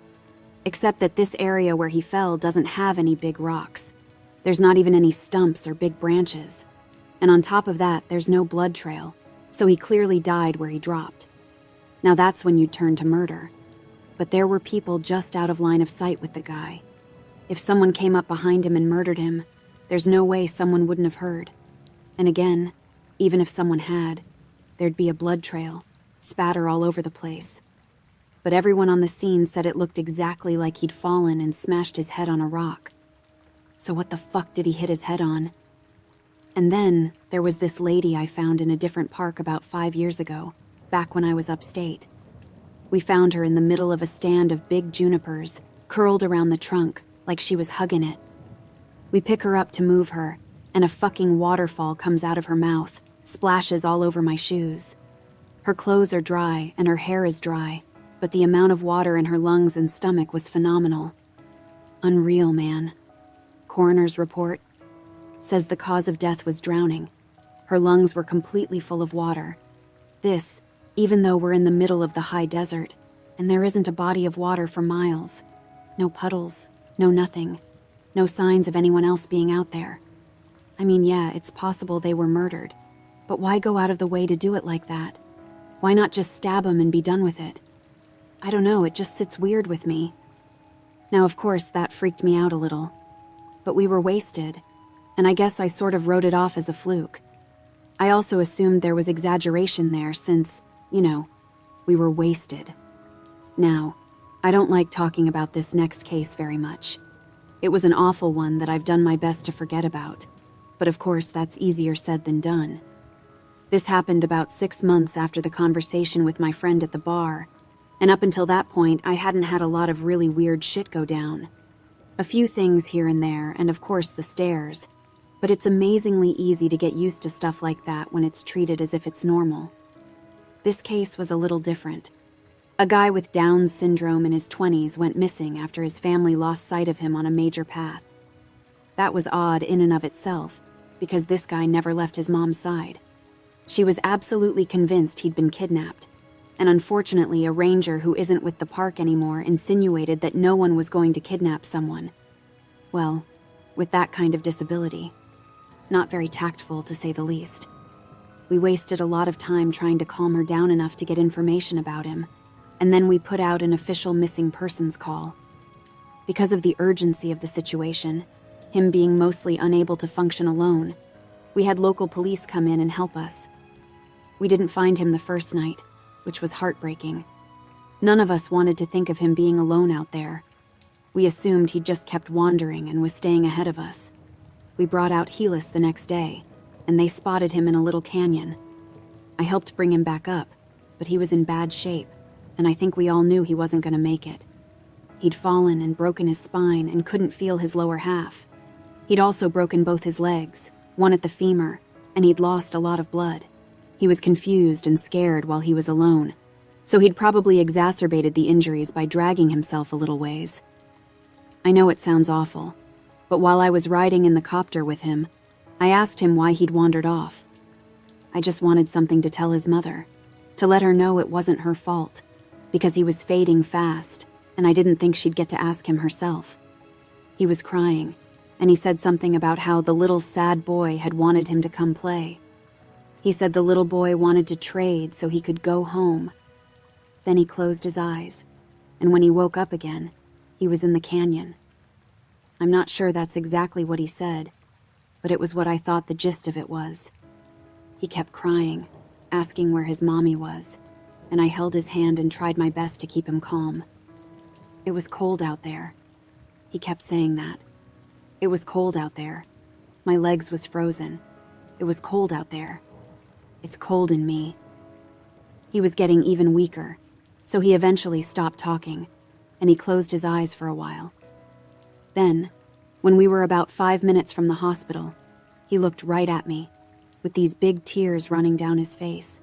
Except that this area where he fell doesn't have any big rocks. There's not even any stumps or big branches. And on top of that, there's no blood trail, so he clearly died where he dropped. Now that's when you'd turn to murder. But there were people just out of line of sight with the guy. If someone came up behind him and murdered him, there's no way someone wouldn't have heard. And again, even if someone had, there'd be a blood trail, spatter all over the place. But everyone on the scene said it looked exactly like he'd fallen and smashed his head on a rock. So what the fuck did he hit his head on? And then there was this lady I found in a different park about 5 years ago, back when I was upstate. We found her in the middle of a stand of big junipers, curled around the trunk, like she was hugging it. We pick her up to move her, and a fucking waterfall comes out of her mouth, splashes all over my shoes. Her clothes are dry, and her hair is dry, but the amount of water in her lungs and stomach was phenomenal. Unreal, man. Coroner's report says the cause of death was drowning. Her lungs were completely full of water. This, even though we're in the middle of the high desert, and there isn't a body of water for miles. No puddles, no nothing. No signs of anyone else being out there. I mean, yeah, it's possible they were murdered, but why go out of the way to do it like that? Why not just stab 'em and be done with it? I don't know, it just sits weird with me. Now, of course, that freaked me out a little. But we were wasted, and I guess I sort of wrote it off as a fluke. I also assumed there was exaggeration there since, you know, we were wasted. Now, I don't like talking about this next case very much. It was an awful one that I've done my best to forget about, but of course that's easier said than done. This happened about 6 months after the conversation with my friend at the bar, and up until that point I hadn't had a lot of really weird shit go down. A few things here and there, and of course the stairs, but it's amazingly easy to get used to stuff like that when it's treated as if it's normal. This case was a little different. A guy with Down syndrome in his 20s went missing after his family lost sight of him on a major path. That was odd in and of itself, because this guy never left his mom's side. She was absolutely convinced he'd been kidnapped, and unfortunately a ranger who isn't with the park anymore insinuated that no one was going to kidnap someone. Well, with that kind of disability. Not very tactful, to say the least. We wasted a lot of time trying to calm her down enough to get information about him, and then we put out an official missing persons call. Because of the urgency of the situation, him being mostly unable to function alone, we had local police come in and help us. We didn't find him the first night, which was heartbreaking. None of us wanted to think of him being alone out there. We assumed he'd just kept wandering and was staying ahead of us. We brought out Helis the next day, and they spotted him in a little canyon. I helped bring him back up, but he was in bad shape, and I think we all knew he wasn't going to make it. He'd fallen and broken his spine and couldn't feel his lower half. He'd also broken both his legs, one at the femur, and he'd lost a lot of blood. He was confused and scared while he was alone, so he'd probably exacerbated the injuries by dragging himself a little ways. I know it sounds awful, but while I was riding in the copter with him, I asked him why he'd wandered off. I just wanted something to tell his mother, to let her know it wasn't her fault, because he was fading fast, and I didn't think she'd get to ask him herself. He was crying, and he said something about how the little sad boy had wanted him to come play. He said the little boy wanted to trade so he could go home. Then he closed his eyes, and when he woke up again, he was in the canyon. I'm not sure that's exactly what he said, but it was what I thought the gist of it was. He kept crying, asking where his mommy was, and I held his hand and tried my best to keep him calm. It was cold out there. He kept saying that. It was cold out there. My legs was frozen. It was cold out there. It's cold in me. He was getting even weaker, so he eventually stopped talking, and he closed his eyes for a while. Then, when we were about 5 minutes from the hospital, he looked right at me, with these big tears running down his face,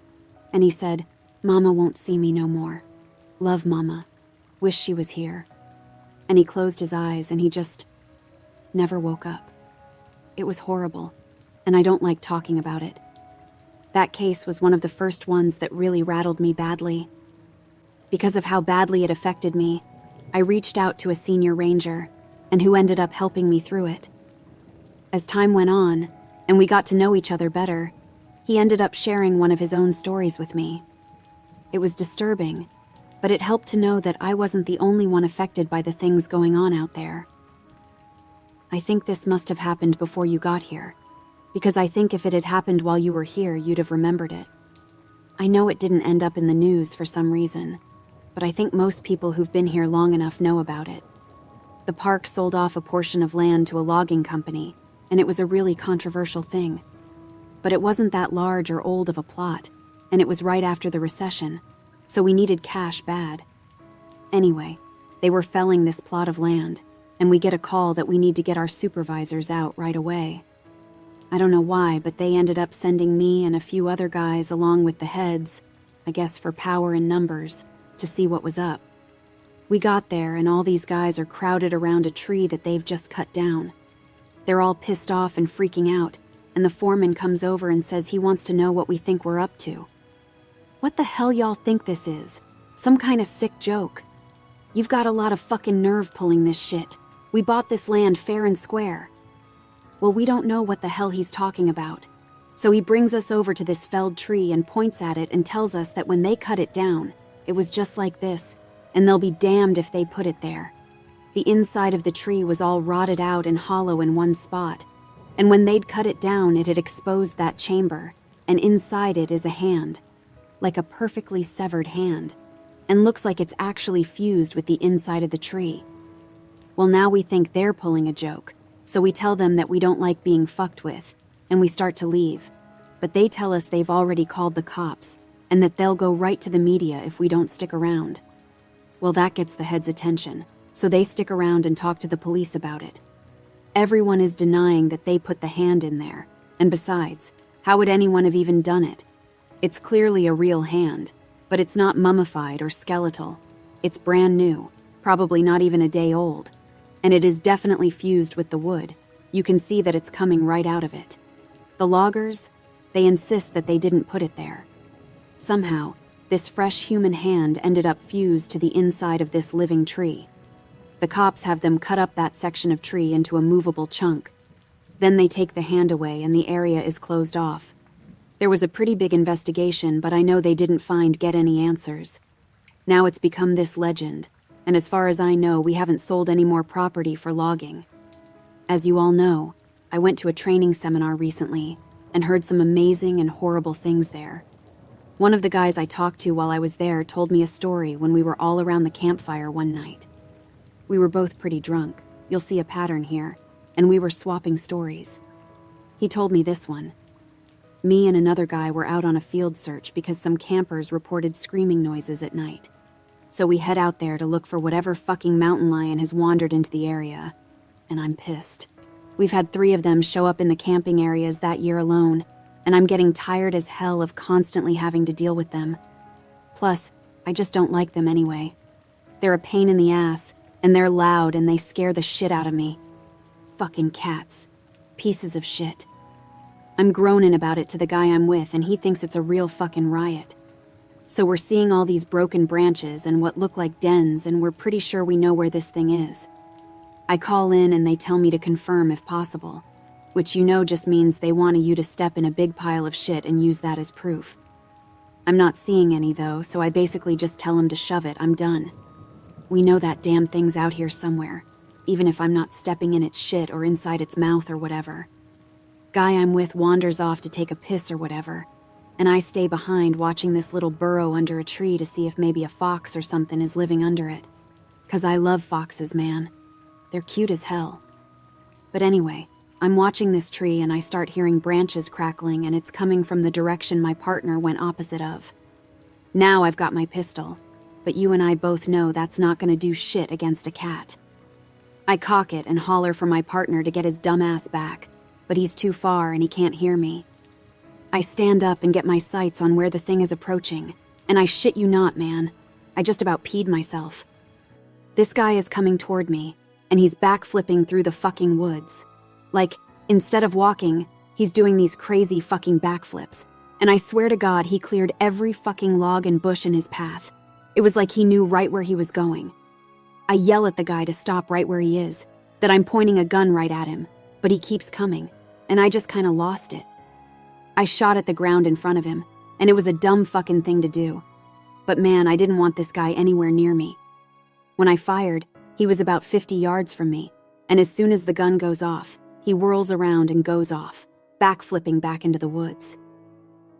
and he said, "Mama won't see me no more. Love Mama. Wish she was here." And he closed his eyes and he just never woke up. It was horrible, and I don't like talking about it. That case was one of the first ones that really rattled me badly. Because of how badly it affected me, I reached out to a senior ranger, and who ended up helping me through it. As time went on, and we got to know each other better, he ended up sharing one of his own stories with me. It was disturbing, but it helped to know that I wasn't the only one affected by the things going on out there. I think this must have happened before you got here, because I think if it had happened while you were here, you'd have remembered it. I know it didn't end up in the news for some reason, but I think most people who've been here long enough know about it. The park sold off a portion of land to a logging company, and it was a really controversial thing. But it wasn't that large or old of a plot, and it was right after the recession, so we needed cash bad. Anyway, they were felling this plot of land, and we get a call that we need to get our supervisors out right away. I don't know why, but they ended up sending me and a few other guys along with the heads, I guess for power and numbers, to see what was up. We got there, and all these guys are crowded around a tree that they've just cut down. They're all pissed off and freaking out, and the foreman comes over and says he wants to know what we think we're up to. What the hell y'all think this is? Some kind of sick joke? You've got a lot of fucking nerve pulling this shit. We bought this land fair and square. Well, we don't know what the hell he's talking about. So he brings us over to this felled tree and points at it and tells us that when they cut it down, it was just like this, and they'll be damned if they put it there. The inside of the tree was all rotted out and hollow in one spot, and when they'd cut it down, it had exposed that chamber, and inside it is a hand, like a perfectly severed hand, and looks like it's actually fused with the inside of the tree. Well, now we think they're pulling a joke, so we tell them that we don't like being fucked with, and we start to leave, but they tell us they've already called the cops, and that they'll go right to the media if we don't stick around. Well, that gets the head's attention, so they stick around and talk to the police about it. Everyone is denying that they put the hand in there, and besides, how would anyone have even done it? It's clearly a real hand, but it's not mummified or skeletal. It's brand new, probably not even a day old, and it is definitely fused with the wood. You can see that it's coming right out of it. The loggers, they insist that they didn't put it there. Somehow, this fresh human hand ended up fused to the inside of this living tree. The cops have them cut up that section of tree into a movable chunk. Then they take the hand away and the area is closed off. There was a pretty big investigation, but I know they didn't get any answers. Now it's become this legend, and as far as I know, we haven't sold any more property for logging. As you all know, I went to a training seminar recently and heard some amazing and horrible things there. One of the guys I talked to while I was there told me a story when we were all around the campfire one night. We were both pretty drunk, you'll see a pattern here, and we were swapping stories. He told me this one. Me and another guy were out on a field search because some campers reported screaming noises at night. So we head out there to look for whatever fucking mountain lion has wandered into the area. And I'm pissed. We've had 3 of them show up in the camping areas that year alone, and I'm getting tired as hell of constantly having to deal with them. Plus, I just don't like them anyway. They're a pain in the ass, and they're loud and they scare the shit out of me. Fucking cats. Pieces of shit. I'm groaning about it to the guy I'm with, and he thinks it's a real fucking riot. So we're seeing all these broken branches and what look like dens, and we're pretty sure we know where this thing is. I call in and they tell me to confirm if possible, which just means they want you to step in a big pile of shit and use that as proof. I'm not seeing any though, so I basically just tell them to shove it, I'm done. We know that damn thing's out here somewhere, even if I'm not stepping in its shit or inside its mouth or whatever. Guy I'm with wanders off to take a piss or whatever, and I stay behind watching this little burrow under a tree to see if maybe a fox or something is living under it. 'Cause I love foxes, man. They're cute as hell. But anyway, I'm watching this tree and I start hearing branches crackling, and it's coming from the direction my partner went opposite of. Now I've got my pistol, but you and I both know that's not gonna do shit against a cat. I cock it and holler for my partner to get his dumb ass back, but he's too far and he can't hear me. I stand up and get my sights on where the thing is approaching, and I shit you not, man, I just about peed myself. This guy is coming toward me, and he's backflipping through the fucking woods. Like, instead of walking, he's doing these crazy fucking backflips, and I swear to God he cleared every fucking log and bush in his path. It was like he knew right where he was going. I yell at the guy to stop right where he is, that I'm pointing a gun right at him, but he keeps coming, and I just kinda lost it. I shot at the ground in front of him, and it was a dumb fucking thing to do. But man, I didn't want this guy anywhere near me. When I fired, he was about 50 yards from me, and as soon as the gun goes off, he whirls around and goes off, backflipping back into the woods.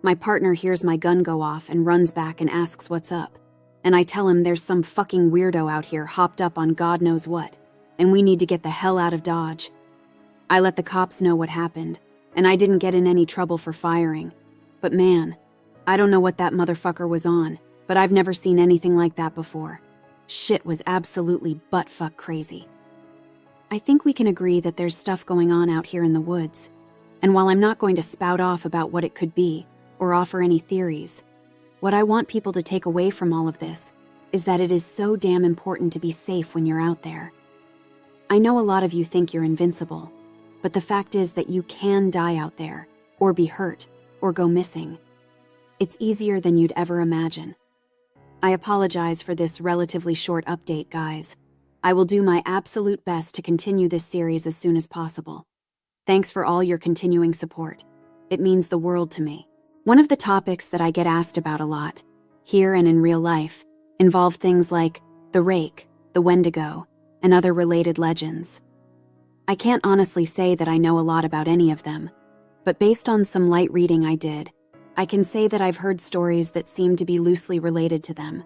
My partner hears my gun go off and runs back and asks what's up, and I tell him there's some fucking weirdo out here hopped up on God knows what, and we need to get the hell out of Dodge. I let the cops know what happened, and I didn't get in any trouble for firing. But man, I don't know what that motherfucker was on, but I've never seen anything like that before. Shit was absolutely butt-fuck crazy. I think we can agree that there's stuff going on out here in the woods, and while I'm not going to spout off about what it could be or offer any theories, what I want people to take away from all of this is that it is so damn important to be safe when you're out there. I know a lot of you think you're invincible, but the fact is that you can die out there, or be hurt, or go missing. It's easier than you'd ever imagine. I apologize for this relatively short update, guys. I will do my absolute best to continue this series as soon as possible. Thanks for all your continuing support. It means the world to me. One of the topics that I get asked about a lot, here and in real life, involve things like the rake, the wendigo, and other related legends. I can't honestly say that I know a lot about any of them, but based on some light reading I did, I can say that I've heard stories that seem to be loosely related to them.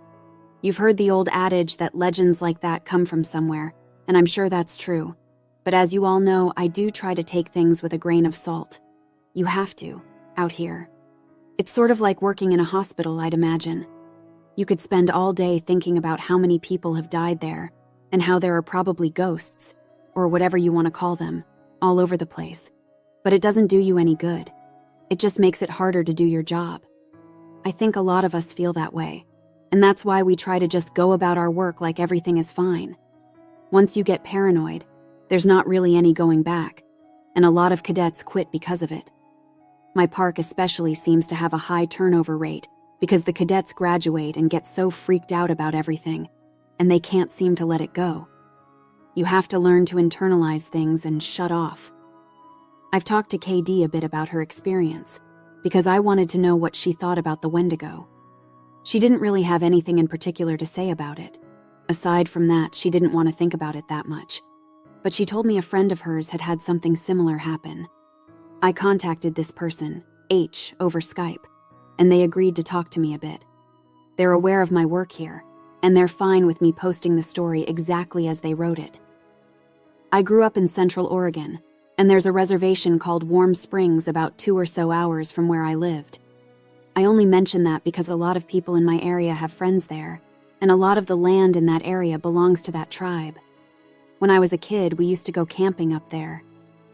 You've heard the old adage that legends like that come from somewhere, and I'm sure that's true. But as you all know, I do try to take things with a grain of salt. You have to, out here. It's sort of like working in a hospital, I'd imagine. You could spend all day thinking about how many people have died there, and how there are probably ghosts, or whatever you want to call them, all over the place. But it doesn't do you any good. It just makes it harder to do your job. I think a lot of us feel that way, and that's why we try to just go about our work like everything is fine. Once you get paranoid, there's not really any going back, and a lot of cadets quit because of it. My park especially seems to have a high turnover rate because the cadets graduate and get so freaked out about everything, and they can't seem to let it go. You have to learn to internalize things and shut off. I've talked to KD a bit about her experience because I wanted to know what she thought about the Wendigo. She didn't really have anything in particular to say about it. Aside from that, she didn't want to think about it that much. But she told me a friend of hers had had something similar happen. I contacted this person, H, over Skype, and they agreed to talk to me a bit. They're aware of my work here, and they're fine with me posting the story exactly as they wrote it. I grew up in Central Oregon, and there's a reservation called Warm Springs about 2 or so hours from where I lived. I only mention that because a lot of people in my area have friends there, and a lot of the land in that area belongs to that tribe. When I was a kid, we used to go camping up there.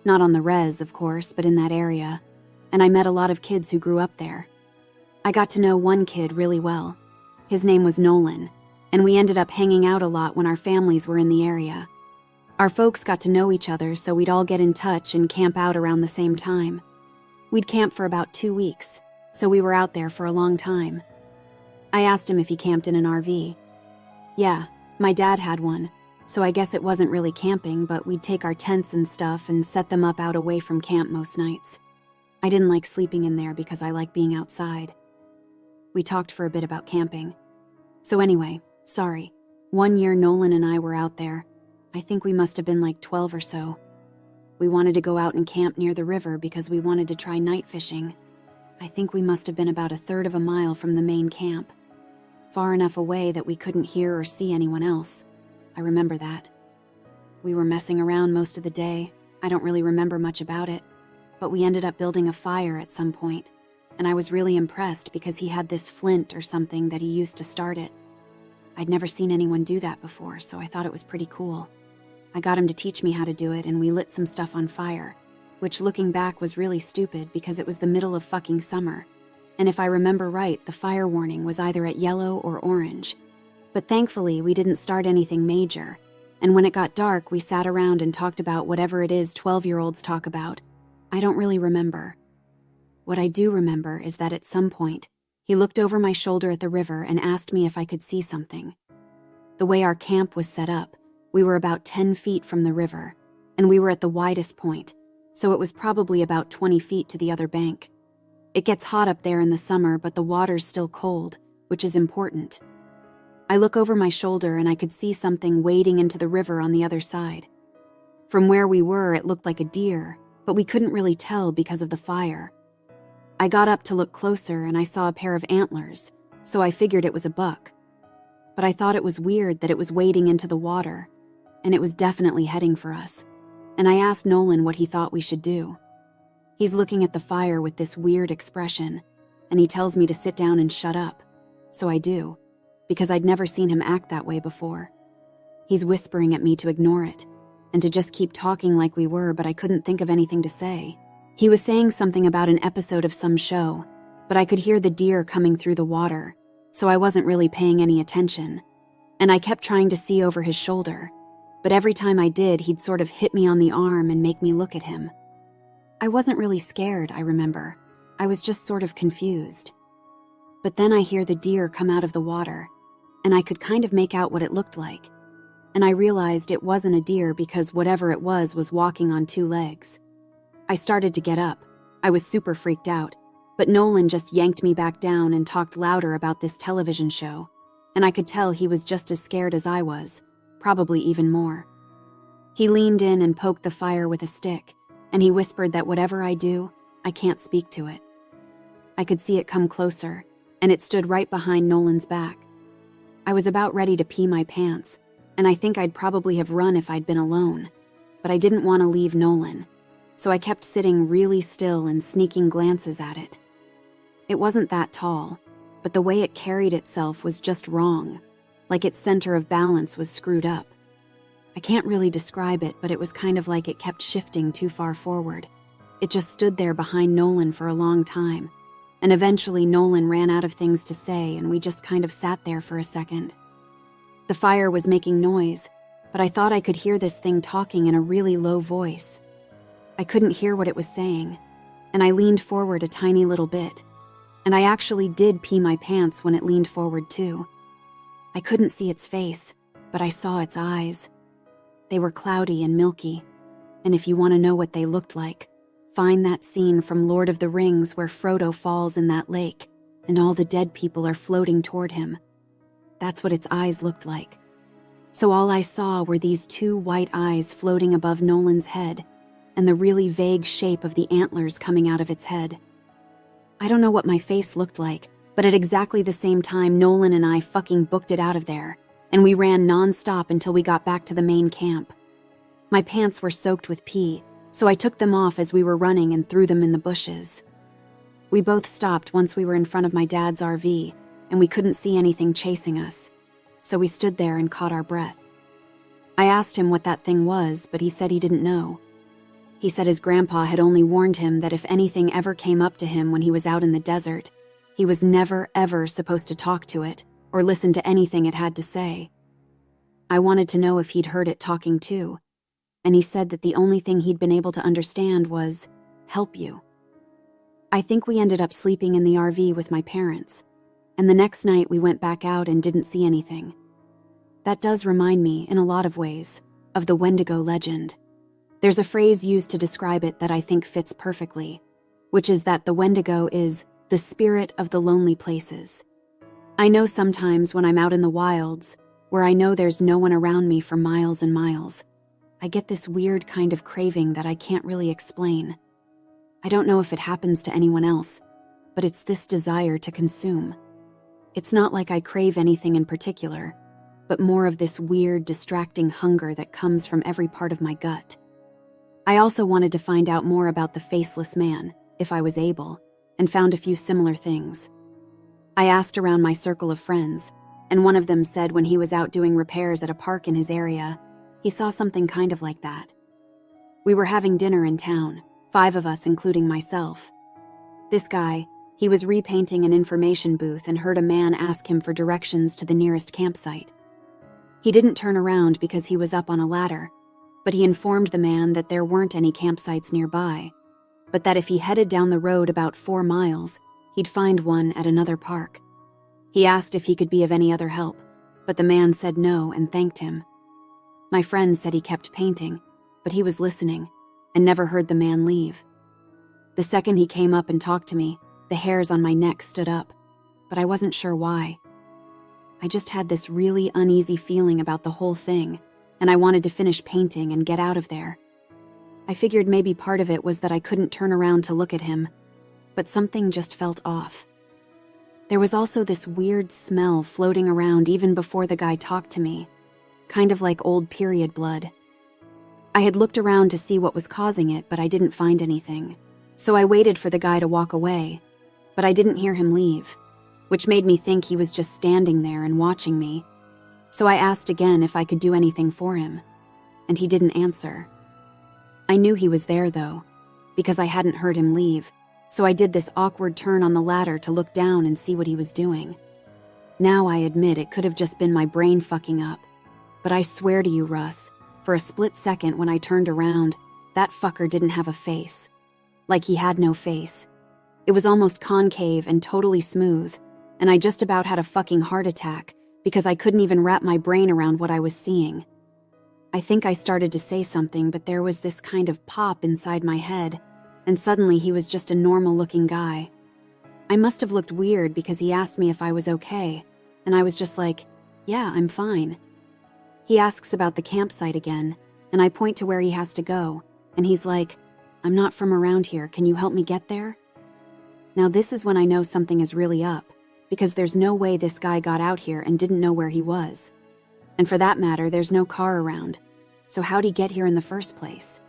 Not on the res, of course, but in that area, and I met a lot of kids who grew up there. I got to know one kid really well. His name was Nolan, and we ended up hanging out a lot when our families were in the area. Our folks got to know each other, so we'd all get in touch and camp out around the same time. We'd camp for about 2 weeks, so we were out there for a long time. I asked him if he camped in an RV. Yeah, my dad had one, so I guess it wasn't really camping, but we'd take our tents and stuff and set them up out away from camp most nights. I didn't like sleeping in there because I like being outside. We talked for a bit about camping. So anyway, sorry. One year Nolan and I were out there. I think we must have been like 12 or so. We wanted to go out and camp near the river because we wanted to try night fishing. I think we must have been about 1/3 of a mile from the main camp. Far enough away that we couldn't hear or see anyone else. I remember that. We were messing around most of the day. I don't really remember much about it, but we ended up building a fire at some point, and I was really impressed because he had this flint or something that he used to start it. I'd never seen anyone do that before, so I thought it was pretty cool. I got him to teach me how to do it, and we lit some stuff on fire, which looking back was really stupid because it was the middle of fucking summer, and if I remember right, the fire warning was either at yellow or orange. But thankfully, we didn't start anything major, and when it got dark, we sat around and talked about whatever it is 12-year-olds talk about. I don't really remember. What I do remember is that at some point, he looked over my shoulder at the river and asked me if I could see something. The way our camp was set up, we were about 10 feet from the river, and we were at the widest point, so it was probably about 20 feet to the other bank. It gets hot up there in the summer, but the water's still cold, which is important. I look over my shoulder and I could see something wading into the river on the other side. From where we were, it looked like a deer, but we couldn't really tell because of the fire. I got up to look closer and I saw a pair of antlers, so I figured it was a buck. But I thought it was weird that it was wading into the water, and it was definitely heading for us. And I asked Nolan what he thought we should do. He's looking at the fire with this weird expression, and he tells me to sit down and shut up. So I do, because I'd never seen him act that way before. He's whispering at me to ignore it, and to just keep talking like we were, but I couldn't think of anything to say. He was saying something about an episode of some show, but I could hear the deer coming through the water, so I wasn't really paying any attention. And I kept trying to see over his shoulder, but every time I did, he'd sort of hit me on the arm and make me look at him. I wasn't really scared, I remember. I was just sort of confused. But then I hear the deer come out of the water, and I could kind of make out what it looked like. And I realized it wasn't a deer because whatever it was walking on 2 legs. I started to get up. I was super freaked out, but Nolan just yanked me back down and talked louder about this television show, and I could tell he was just as scared as I was, probably even more. He leaned in and poked the fire with a stick, and he whispered that whatever I do, I can't speak to it. I could see it come closer, and it stood right behind Nolan's back. I was about ready to pee my pants, and I think I'd probably have run if I'd been alone, but I didn't want to leave Nolan, so I kept sitting really still and sneaking glances at it. It wasn't that tall, but the way it carried itself was just wrong, like its center of balance was screwed up, I can't really describe it, but it was kind of like it kept shifting too far forward. It just stood there behind Nolan for a long time, and eventually Nolan ran out of things to say and we just kind of sat there for a second. The fire was making noise, but I thought I could hear this thing talking in a really low voice. I couldn't hear what it was saying, and I leaned forward a tiny little bit, and I actually did pee my pants when it leaned forward too. I couldn't see its face, but I saw its eyes. They were cloudy and milky, and if you want to know what they looked like, find that scene from Lord of the Rings where Frodo falls in that lake and all the dead people are floating toward him. That's what its eyes looked like. So all I saw were these two white eyes floating above Nolan's head and the really vague shape of the antlers coming out of its head. I don't know what my face looked like, but at exactly the same time, Nolan and I fucking booked it out of there, and we ran non-stop until we got back to the main camp. My pants were soaked with pee, so I took them off as we were running and threw them in the bushes. We both stopped once we were in front of my dad's RV, and we couldn't see anything chasing us, so we stood there and caught our breath. I asked him what that thing was, but he said he didn't know. He said his grandpa had only warned him that if anything ever came up to him when he was out in the desert, he was never ever supposed to talk to it or listen to anything it had to say. I wanted to know if he'd heard it talking too, and he said that the only thing he'd been able to understand was, help you. I think we ended up sleeping in the RV with my parents, and the next night we went back out and didn't see anything. That does remind me, in a lot of ways, of the Wendigo legend. There's a phrase used to describe it that I think fits perfectly, which is that the Wendigo is the spirit of the lonely places. I know sometimes when I'm out in the wilds, where I know there's no one around me for miles and miles, I get this weird kind of craving that I can't really explain. I don't know if it happens to anyone else, but it's this desire to consume. It's not like I crave anything in particular, but more of this weird, distracting hunger that comes from every part of my gut. I also wanted to find out more about the faceless man, if I was able, and found a few similar things. I asked around my circle of friends, and one of them said when he was out doing repairs at a park in his area, he saw something kind of like that. We were having dinner in town, 5 of us including myself. This guy, he was repainting an information booth and heard a man ask him for directions to the nearest campsite. He didn't turn around because he was up on a ladder, but he informed the man that there weren't any campsites nearby, but that if he headed down the road about 4 miles, he'd find one at another park. He asked if he could be of any other help, but the man said no and thanked him. My friend said he kept painting, but he was listening and never heard the man leave. The second he came up and talked to me, the hairs on my neck stood up, but I wasn't sure why. I just had this really uneasy feeling about the whole thing, and I wanted to finish painting and get out of there. I figured maybe part of it was that I couldn't turn around to look at him, but something just felt off. There was also this weird smell floating around even before the guy talked to me, kind of like old period blood. I had looked around to see what was causing it, but I didn't find anything, so I waited for the guy to walk away, but I didn't hear him leave, which made me think he was just standing there and watching me. So I asked again if I could do anything for him, and he didn't answer. I knew he was there, though, because I hadn't heard him leave, so I did this awkward turn on the ladder to look down and see what he was doing. Now I admit it could have just been my brain fucking up, but I swear to you, Russ, for a split second when I turned around, that fucker didn't have a face. Like he had no face. It was almost concave and totally smooth, and I just about had a fucking heart attack because I couldn't even wrap my brain around what I was seeing. I think I started to say something, but there was this kind of pop inside my head, and suddenly he was just a normal-looking guy. I must have looked weird because he asked me if I was okay, and I was just like, yeah, I'm fine. He asks about the campsite again, and I point to where he has to go, and he's like, I'm not from around here, can you help me get there? Now this is when I know something is really up, because there's no way this guy got out here and didn't know where he was. And for that matter, there's no car around, so how'd he get here in the first place?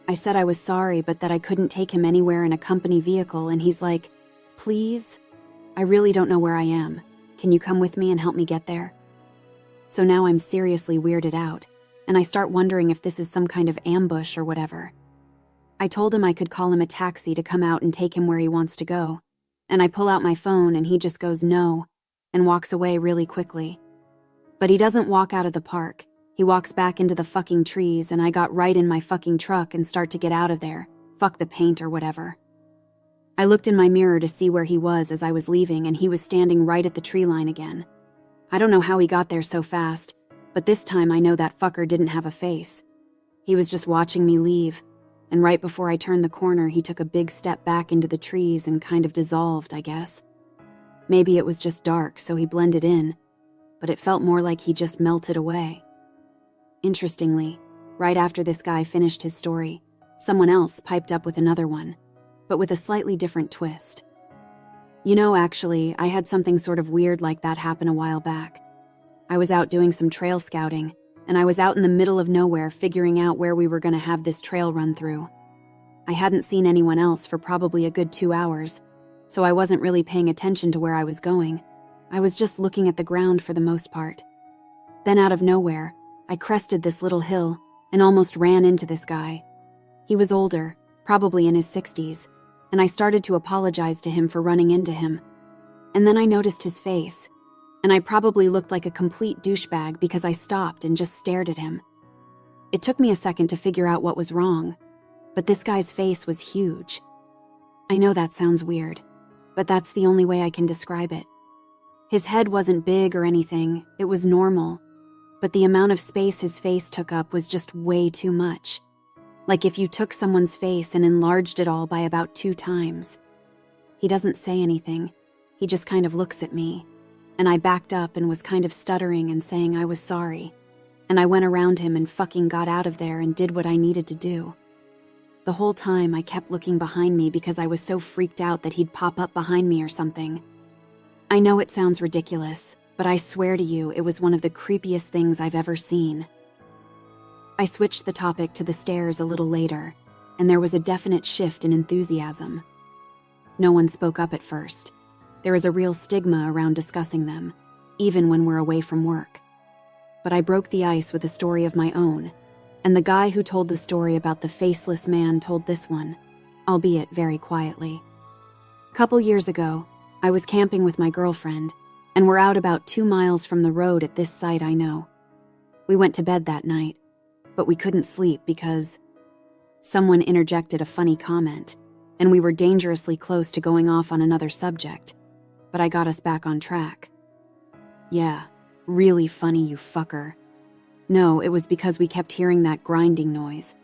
I said I was sorry, but that I couldn't take him anywhere in a company vehicle, and he's like, please? I really don't know where I am. Can you come with me and help me get there? So now I'm seriously weirded out, and I start wondering if this is some kind of ambush or whatever. I told him I could call him a taxi to come out and take him where he wants to go, and I pull out my phone and he just goes no and walks away really quickly. But he doesn't walk out of the park. He walks back into the fucking trees, and I got right in my fucking truck and start to get out of there. Fuck the paint or whatever. I looked in my mirror to see where he was as I was leaving, and he was standing right at the tree line again. I don't know how he got there so fast, but this time I know that fucker didn't have a face. He was just watching me leave, and right before I turned the corner, he took a big step back into the trees and kind of dissolved, I guess. Maybe it was just dark, so he blended in, but it felt more like he just melted away. Interestingly, right after this guy finished his story, someone else piped up with another one, but with a slightly different twist. You know, actually, I had something sort of weird like that happen a while back. I was out doing some trail scouting, and I was out in the middle of nowhere figuring out where we were going to have this trail run through. I hadn't seen anyone else for probably a good 2 hours, so I wasn't really paying attention to where I was going. I was just looking at the ground for the most part. Then out of nowhere, I crested this little hill and almost ran into this guy. He was older, probably in his 60s, and I started to apologize to him for running into him. And then I noticed his face, and I probably looked like a complete douchebag because I stopped and just stared at him. It took me a second to figure out what was wrong, but this guy's face was huge. I know that sounds weird, but that's the only way I can describe it. His head wasn't big or anything, it was normal, but the amount of space his face took up was just way too much. Like if you took someone's face and enlarged it all by about 2 times. He doesn't say anything, he just kind of looks at me, and I backed up and was kind of stuttering and saying I was sorry, and I went around him and fucking got out of there and did what I needed to do. The whole time I kept looking behind me because I was so freaked out that he'd pop up behind me or something. I know it sounds ridiculous, but I swear to you it was one of the creepiest things I've ever seen. I switched the topic to the stairs a little later, and there was a definite shift in enthusiasm. No one spoke up at first. There is a real stigma around discussing them, even when we're away from work. But I broke the ice with a story of my own, and the guy who told the story about the faceless man told this one, albeit very quietly. Couple years ago, I was camping with my girlfriend, and we're out about 2 miles from the road at this site I know. We went to bed that night, but we couldn't sleep because someone interjected a funny comment, and we were dangerously close to going off on another subject, but I got us back on track. Yeah, really funny, you fucker. No, it was because we kept hearing that grinding noise.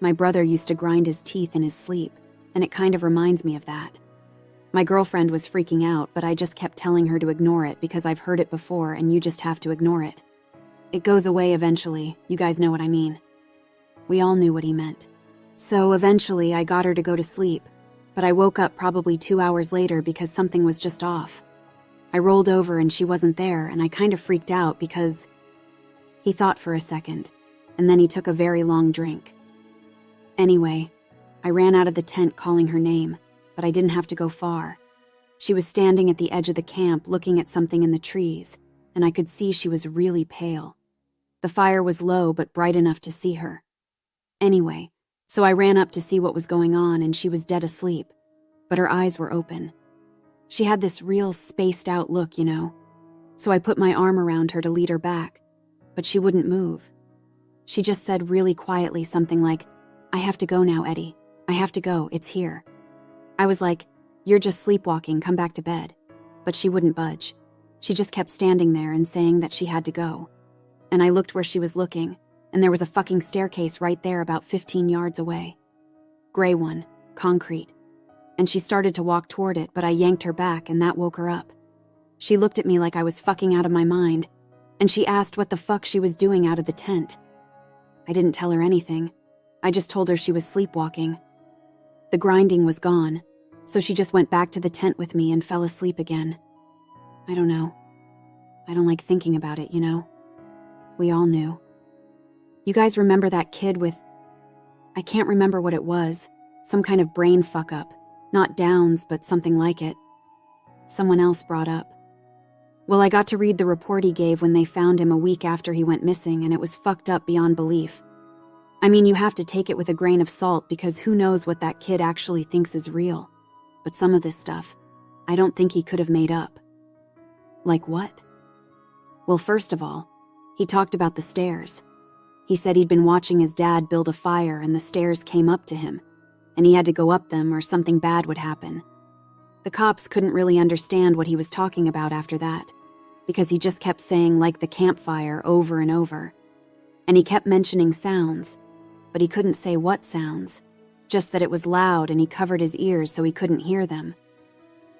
My brother used to grind his teeth in his sleep, and it kind of reminds me of that. My girlfriend was freaking out, but I just kept telling her to ignore it because I've heard it before and you just have to ignore it. It goes away eventually, you guys know what I mean. We all knew what he meant. So eventually I got her to go to sleep, but I woke up probably 2 hours later because something was just off. I rolled over and she wasn't there, and I kind of freaked out because... He thought for a second, and then he took a very long drink. Anyway, I ran out of the tent calling her name, but I didn't have to go far. She was standing at the edge of the camp looking at something in the trees, and I could see she was really pale. The fire was low but bright enough to see her. Anyway, so I ran up to see what was going on, and she was dead asleep, but her eyes were open. She had this real spaced-out look, you know. So I put my arm around her to lead her back, but she wouldn't move. She just said really quietly something like, "I have to go now, Eddie. I have to go, it's here." I was like, "You're just sleepwalking, come back to bed." But she wouldn't budge. She just kept standing there and saying that she had to go. And I looked where she was looking, and there was a fucking staircase right there about 15 yards away. Gray one, concrete. And she started to walk toward it, but I yanked her back and that woke her up. She looked at me like I was fucking out of my mind, and she asked what the fuck she was doing out of the tent. I didn't tell her anything. I just told her she was sleepwalking. The grinding was gone, so she just went back to the tent with me and fell asleep again. I don't know. I don't like thinking about it, you know? We all knew. You guys remember that kid with... I can't remember what it was. Some kind of brain fuck-up. Not Downs, but something like it. Someone else brought up. Well, I got to read the report he gave when they found him a week after he went missing, and it was fucked up beyond belief. I mean, you have to take it with a grain of salt because who knows what that kid actually thinks is real. But some of this stuff, I don't think he could have made up. Like what? Well, first of all, he talked about the stairs. He said he'd been watching his dad build a fire and the stairs came up to him, and he had to go up them or something bad would happen. The cops couldn't really understand what he was talking about after that, because he just kept saying like the campfire over and over. And he kept mentioning sounds, but he couldn't say what sounds, just that it was loud and he covered his ears so he couldn't hear them.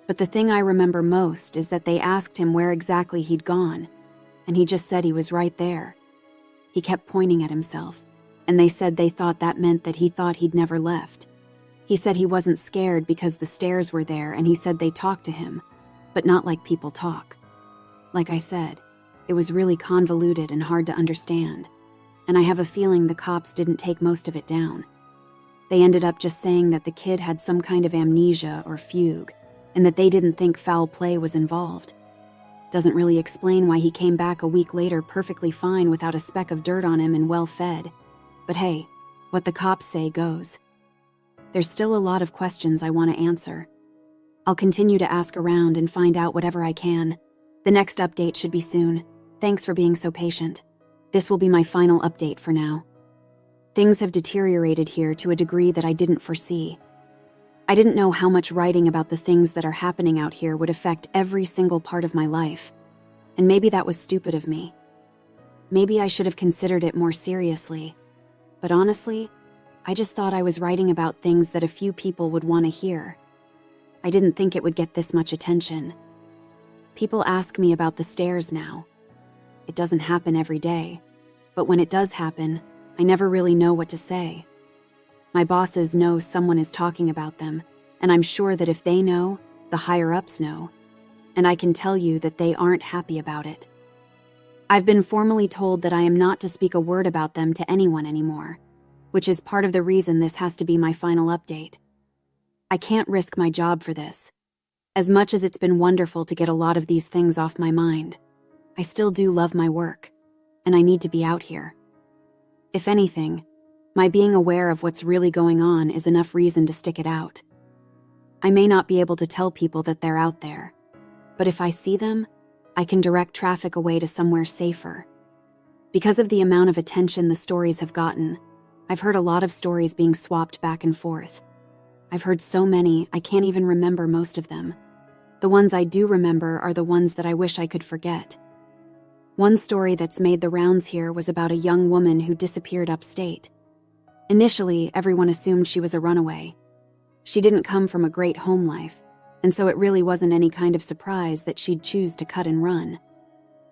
But the thing I remember most is that they asked him where exactly he'd gone, and he just said he was right there. He kept pointing at himself, and they said they thought that meant that he thought he'd never left. He said he wasn't scared because the stairs were there, and he said they talked to him, but not like people talk. Like I said, it was really convoluted and hard to understand, and I have a feeling the cops didn't take most of it down. They ended up just saying that the kid had some kind of amnesia or fugue, and that they didn't think foul play was involved. Doesn't really explain why he came back a week later perfectly fine without a speck of dirt on him and well-fed. But hey, what the cops say goes. There's still a lot of questions I want to answer. I'll continue to ask around and find out whatever I can. The next update should be soon. Thanks for being so patient. This will be my final update for now. Things have deteriorated here to a degree that I didn't foresee. I didn't know how much writing about the things that are happening out here would affect every single part of my life, and maybe that was stupid of me. Maybe I should have considered it more seriously, but honestly, I just thought I was writing about things that a few people would want to hear. I didn't think it would get this much attention. People ask me about the stairs now. It doesn't happen every day, but when it does happen, I never really know what to say. My bosses know someone is talking about them, and I'm sure that if they know, the higher-ups know, and I can tell you that they aren't happy about it. I've been formally told that I am not to speak a word about them to anyone anymore, which is part of the reason this has to be my final update. I can't risk my job for this. As much as it's been wonderful to get a lot of these things off my mind, I still do love my work, and I need to be out here. If anything, my being aware of what's really going on is enough reason to stick it out. I may not be able to tell people that they're out there, but if I see them, I can direct traffic away to somewhere safer. Because of the amount of attention the stories have gotten, I've heard a lot of stories being swapped back and forth. I've heard so many, I can't even remember most of them. The ones I do remember are the ones that I wish I could forget. One story that's made the rounds here was about a young woman who disappeared upstate. Initially, everyone assumed she was a runaway. She didn't come from a great home life, and so it really wasn't any kind of surprise that she'd choose to cut and run.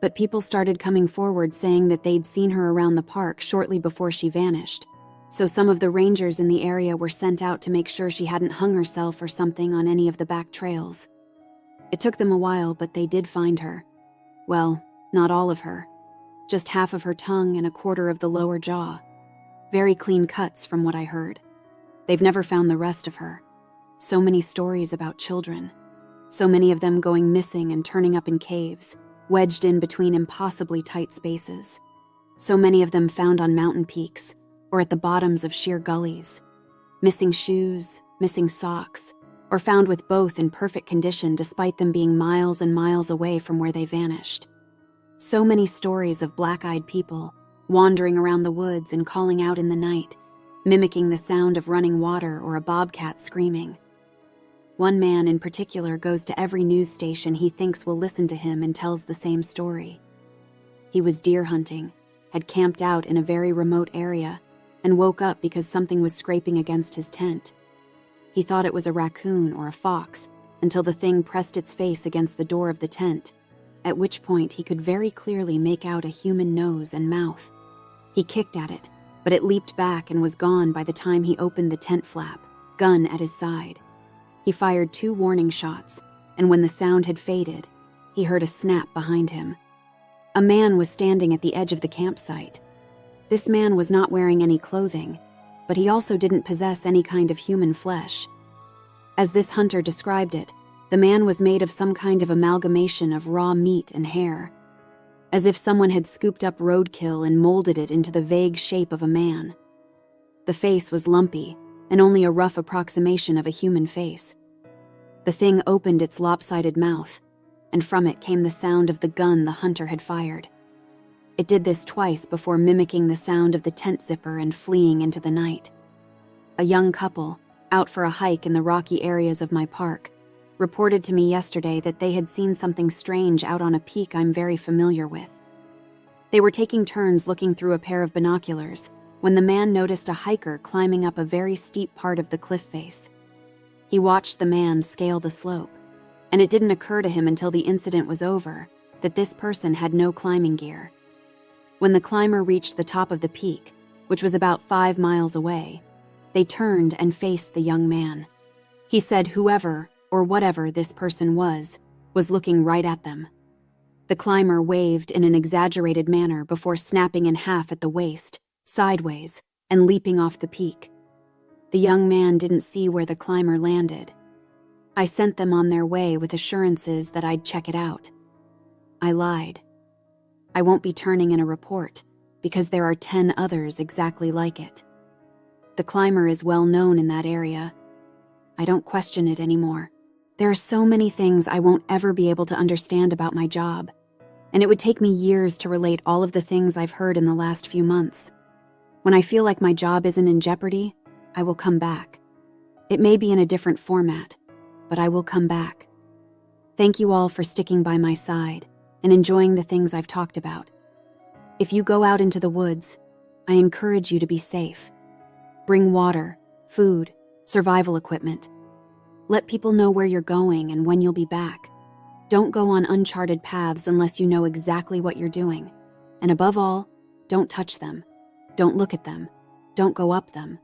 But people started coming forward saying that they'd seen her around the park shortly before she vanished, so some of the rangers in the area were sent out to make sure she hadn't hung herself or something on any of the back trails. It took them a while, but they did find her. Well, not all of her. Just half of her tongue and a quarter of the lower jaw. Very clean cuts from what I heard. They've never found the rest of her. So many stories about children. So many of them going missing and turning up in caves, wedged in between impossibly tight spaces. So many of them found on mountain peaks or at the bottoms of sheer gullies. Missing shoes, missing socks, or found with both in perfect condition despite them being miles and miles away from where they vanished. So many stories of black-eyed people wandering around the woods and calling out in the night, mimicking the sound of running water or a bobcat screaming. One man in particular goes to every news station he thinks will listen to him and tells the same story. He was deer hunting, had camped out in a very remote area, and woke up because something was scraping against his tent. He thought it was a raccoon or a fox until the thing pressed its face against the door of the tent, at which point he could very clearly make out a human nose and mouth. He kicked at it, but it leaped back and was gone by the time he opened the tent flap, gun at his side. He fired 2 warning shots, and when the sound had faded, he heard a snap behind him. A man was standing at the edge of the campsite. This man was not wearing any clothing, but he also didn't possess any kind of human flesh. As this hunter described it, The man was made of some kind of amalgamation of raw meat and hair, as if someone had scooped up roadkill and molded it into the vague shape of a man. The face was lumpy and only a rough approximation of a human face. The thing opened its lopsided mouth, and from it came the sound of the gun the hunter had fired. It did this twice before mimicking the sound of the tent zipper and fleeing into the night. A young couple, out for a hike in the rocky areas of my park, reported to me yesterday that they had seen something strange out on a peak I'm very familiar with. They were taking turns looking through a pair of binoculars when the man noticed a hiker climbing up a very steep part of the cliff face. He watched the man scale the slope, and it didn't occur to him until the incident was over that this person had no climbing gear. When the climber reached the top of the peak, which was about 5 miles away, they turned and faced the young man. He said whoever or whatever this person was looking right at them. The climber waved in an exaggerated manner before snapping in half at the waist, sideways, and leaping off the peak. The young man didn't see where the climber landed. I sent them on their way with assurances that I'd check it out. I lied. I won't be turning in a report because there are 10 others exactly like it. The climber is well known in that area. I don't question it anymore. There are so many things I won't ever be able to understand about my job, and it would take me years to relate all of the things I've heard in the last few months. When I feel like my job isn't in jeopardy, I will come back. It may be in a different format, but I will come back. Thank you all for sticking by my side and enjoying the things I've talked about. If you go out into the woods, I encourage you to be safe. Bring water, food, survival equipment. Let people know where you're going and when you'll be back. Don't go on uncharted paths unless you know exactly what you're doing. And above all, don't touch them. Don't look at them. Don't go up them.